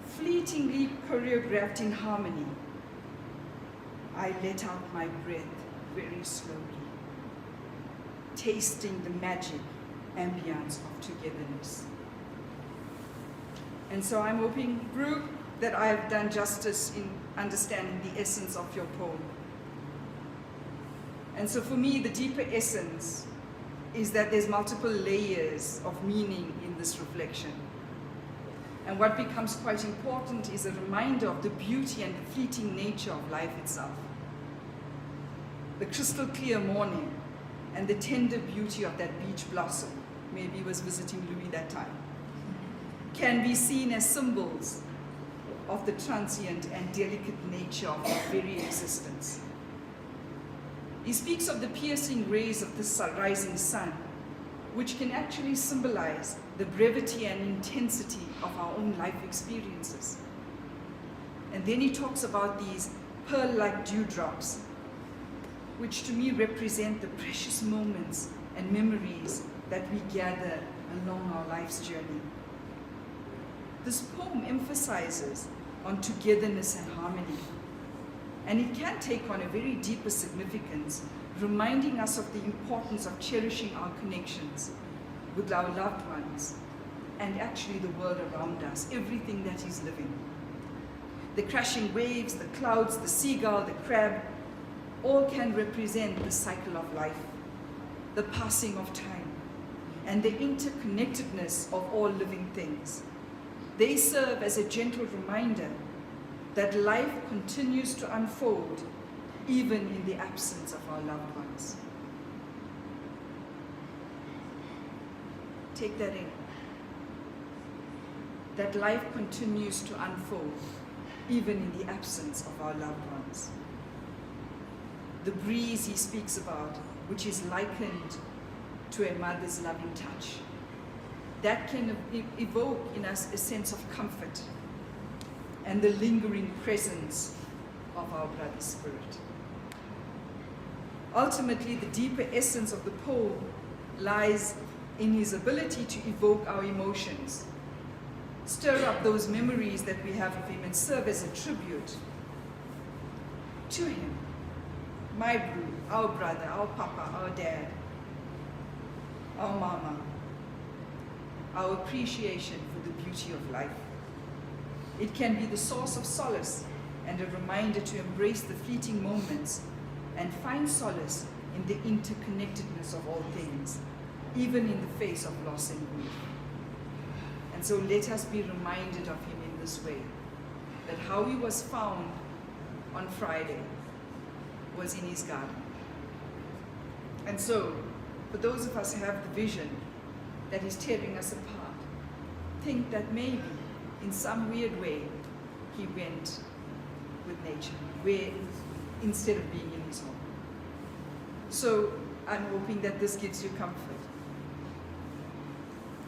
fleetingly choreographed in harmony. I let out my breath very slowly, tasting the magic ambience of togetherness. And so I'm hoping, group, that I have done justice in understanding the essence of your poem. And so for me, the deeper essence is that there's multiple layers of meaning in this reflection. And what becomes quite important is a reminder of the beauty and the fleeting nature of life itself. The crystal clear morning and the tender beauty of that beach blossom, maybe he was visiting Louis that time, can be seen as symbols of the transient and delicate nature of our very existence. He speaks of the piercing rays of the rising sun, which can actually symbolize the brevity and intensity of our own life experiences. And then he talks about these pearl-like dewdrops, which to me represent the precious moments and memories that we gather along our life's journey. This poem emphasizes on togetherness and harmony, and it can take on a very deeper significance, reminding us of the importance of cherishing our connections with our loved ones and actually the world around us, everything that is living. The crashing waves, the clouds, the seagull, the crab, all can represent the cycle of life, the passing of time, and the interconnectedness of all living things. They serve as a gentle reminder that life continues to unfold even in the absence of our loved ones. Take that in. That life continues to unfold even in the absence of our loved ones. The breeze he speaks about, which is likened to a mother's loving touch, that can evoke in us a sense of comfort and the lingering presence of our brother's spirit. Ultimately, the deeper essence of the poem lies in his ability to evoke our emotions, stir up those memories that we have of him, and serve as a tribute to him, my bro, our brother, our papa, our dad, our mama, our appreciation for the beauty of life. It can be the source of solace and a reminder to embrace the fleeting moments and find solace in the interconnectedness of all things, even in the face of loss and grief. And so let us be reminded of him in this way, that how he was found on Friday was in his garden. And so, for those of us who have the vision that is tearing us apart, think that maybe in some weird way he went with nature, where instead of being in his home. So I'm hoping that this gives you comfort,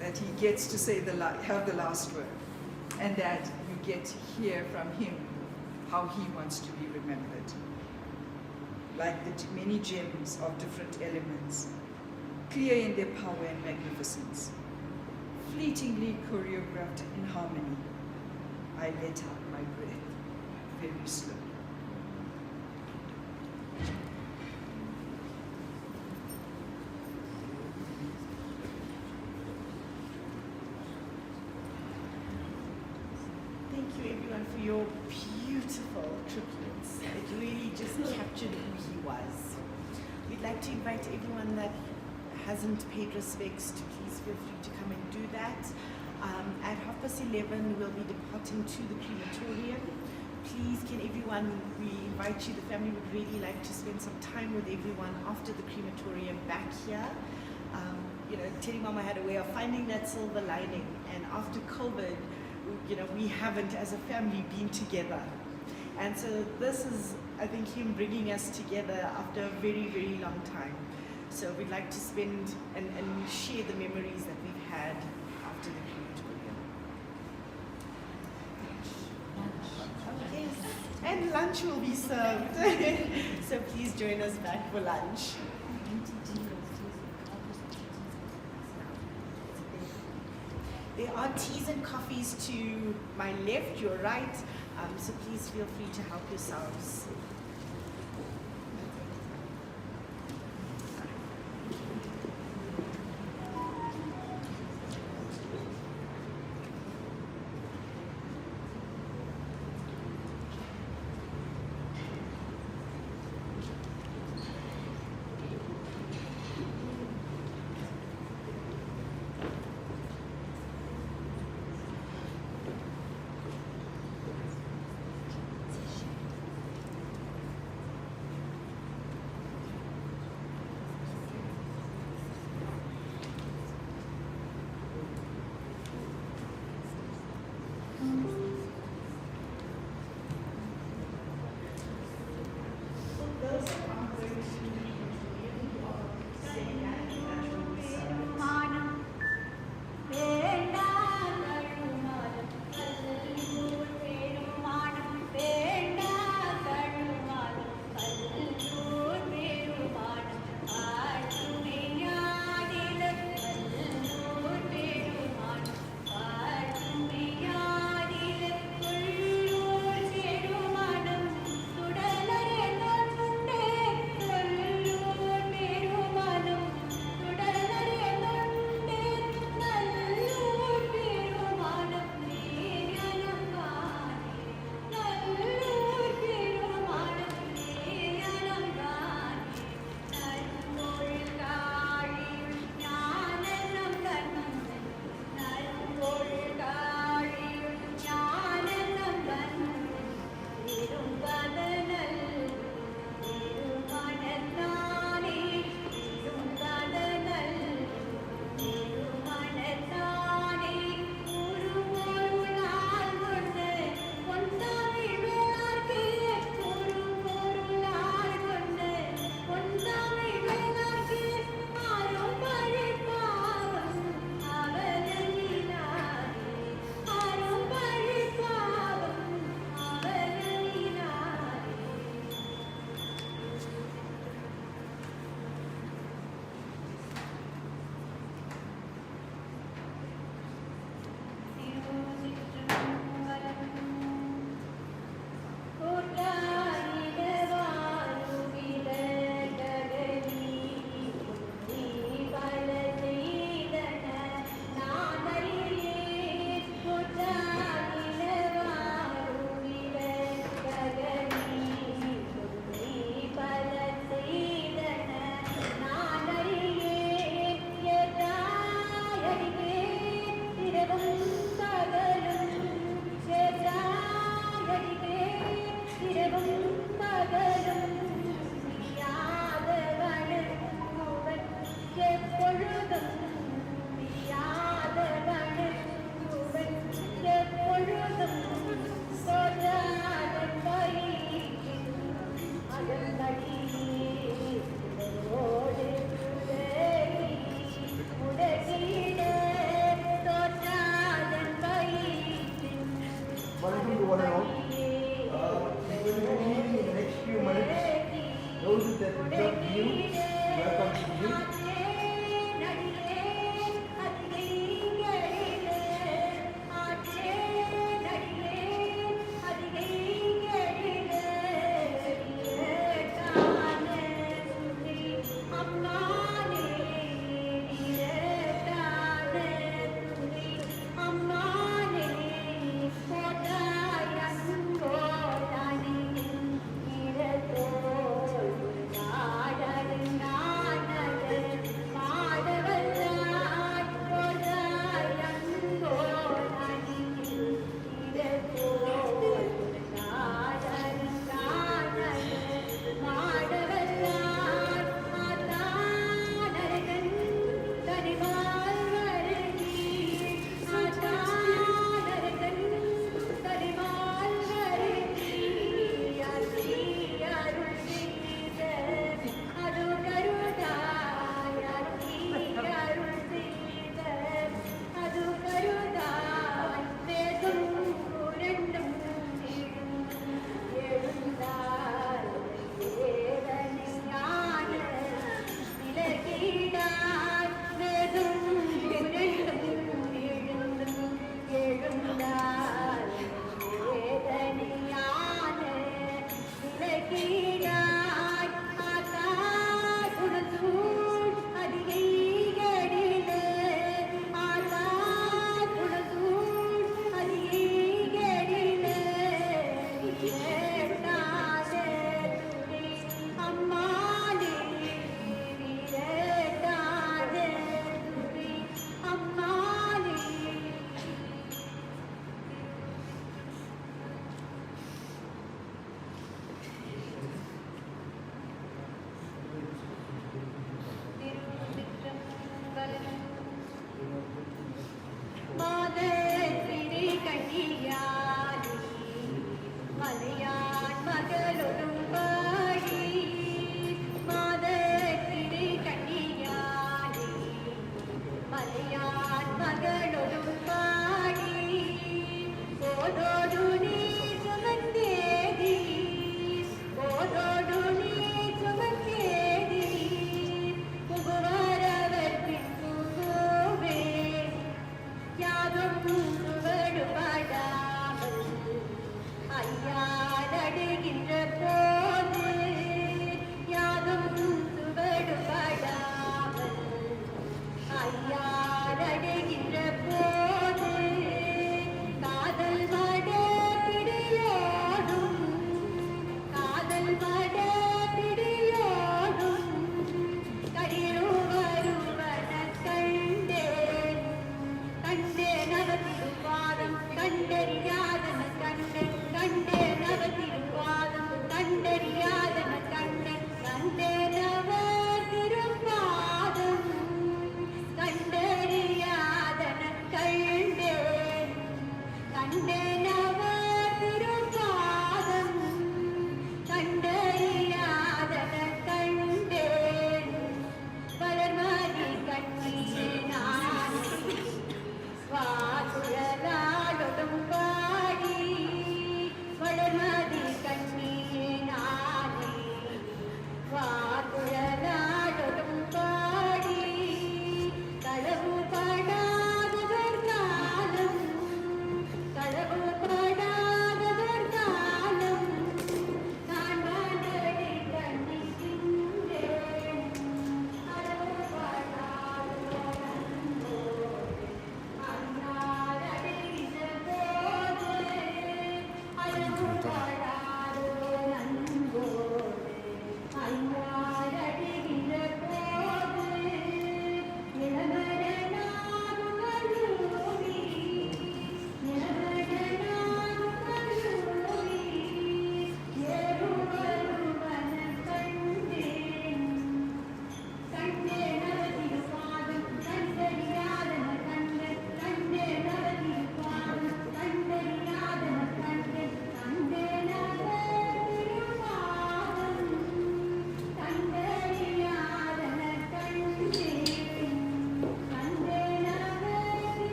that he gets to say have the last word, and that you get to hear from him how he wants to be remembered. Like the many gems of different elements, clear in their power and magnificence, fleetingly choreographed in harmony, I let out my breath very slowly. Thank you everyone for your beautiful tributes. It really just captured who he was. We'd like to invite everyone that hasn't paid respects to please feel free to come and do that. At 11:30 we'll be departing to the crematorium. Please can everyone, we invite you, the family would really like to spend some time with everyone after the crematorium back here. You know, Teddy Mama had a way of finding that silver lining, and after COVID, you know, we haven't as a family been together. And so this is, I think, him bringing us together after a very, very long time. So we'd like to spend and share the memories that we've had after the crematorium. Yes. And and lunch will be served. So please join us back for lunch. There are teas and coffees to my left, your right, so please feel free to help yourselves.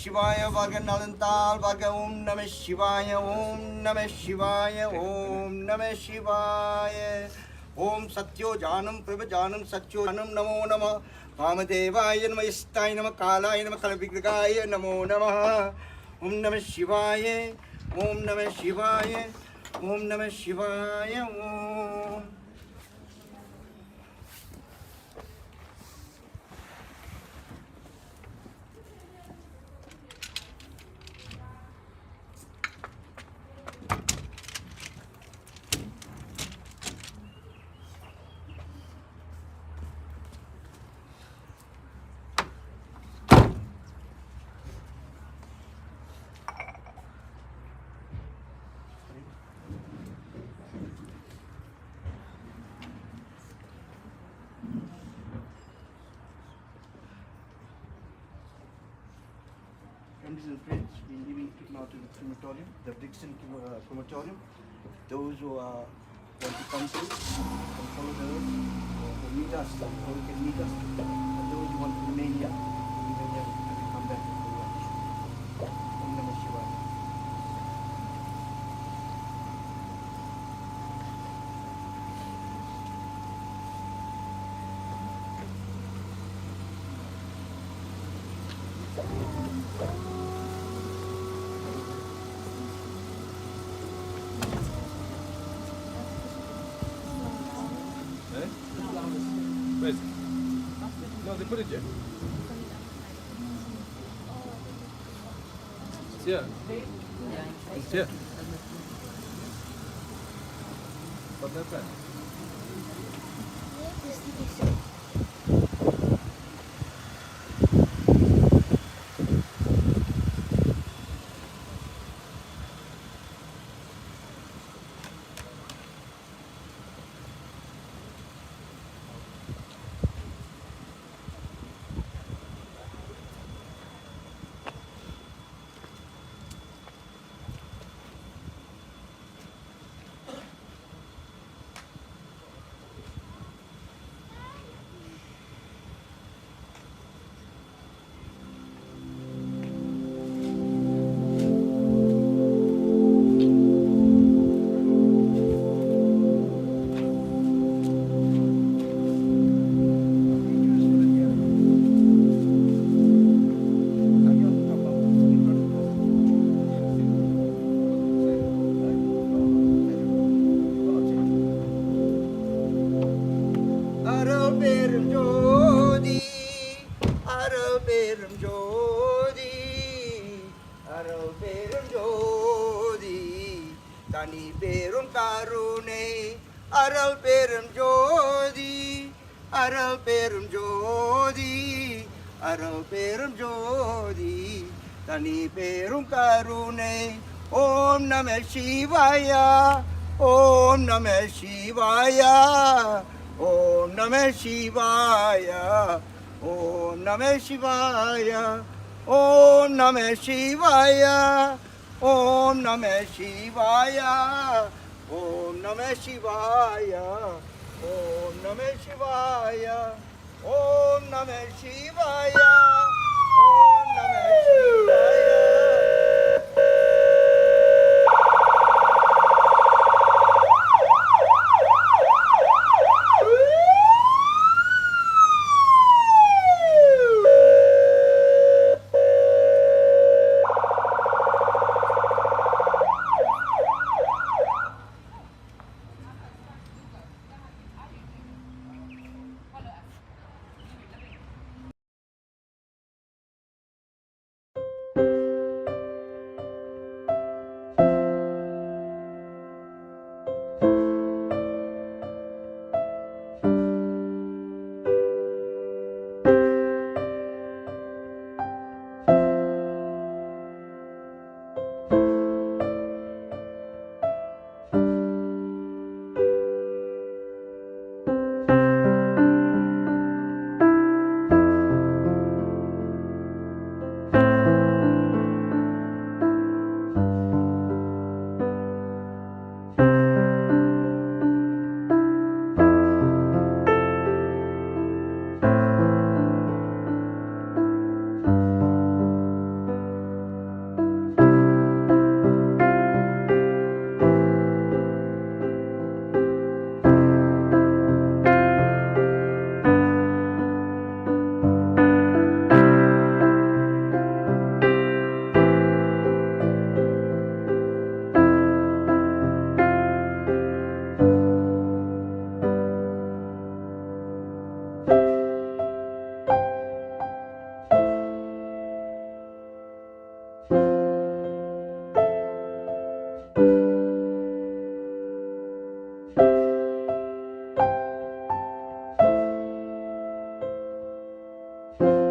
Shivaya Vaganalantal Vaga Om Namah Shivaya Om Namah Shivaya Om Namah Shivaya Om Satyo Janam Prabhajanam Satyo Janam Namo Namah Vamadevaya Namah Istai Namah Kalaya Namah Kalabhigaya Namo Namah Om Namah Shivaya Om Namah Shivaya Om Namah Shivaya Om families and friends, we're leaving now to the crematorium, the Brixton crematorium. Those who want to come through can follow the road or meet us, or you can meet us. And those who want to remain here, remain here and we come back for lunch. Om Namah Shivaya. Where's it? No, they put it there. It's here. It's here. But that's right. Tani Perum Karune, Aral Perum Jodi, Aral Perum Jodi, Aral Perum Jodi, Tani Perum Karune, Om Namah Shivaya, Om Namah Shivaya, Om Namah Shivaya, Om Namah Shivaya, Om Namah Shivaya. Om Namah Shivaya, Om Namah Shivaya, Om Namah Shivaya, Om Namah Shivaya, Om Namah Shivaya.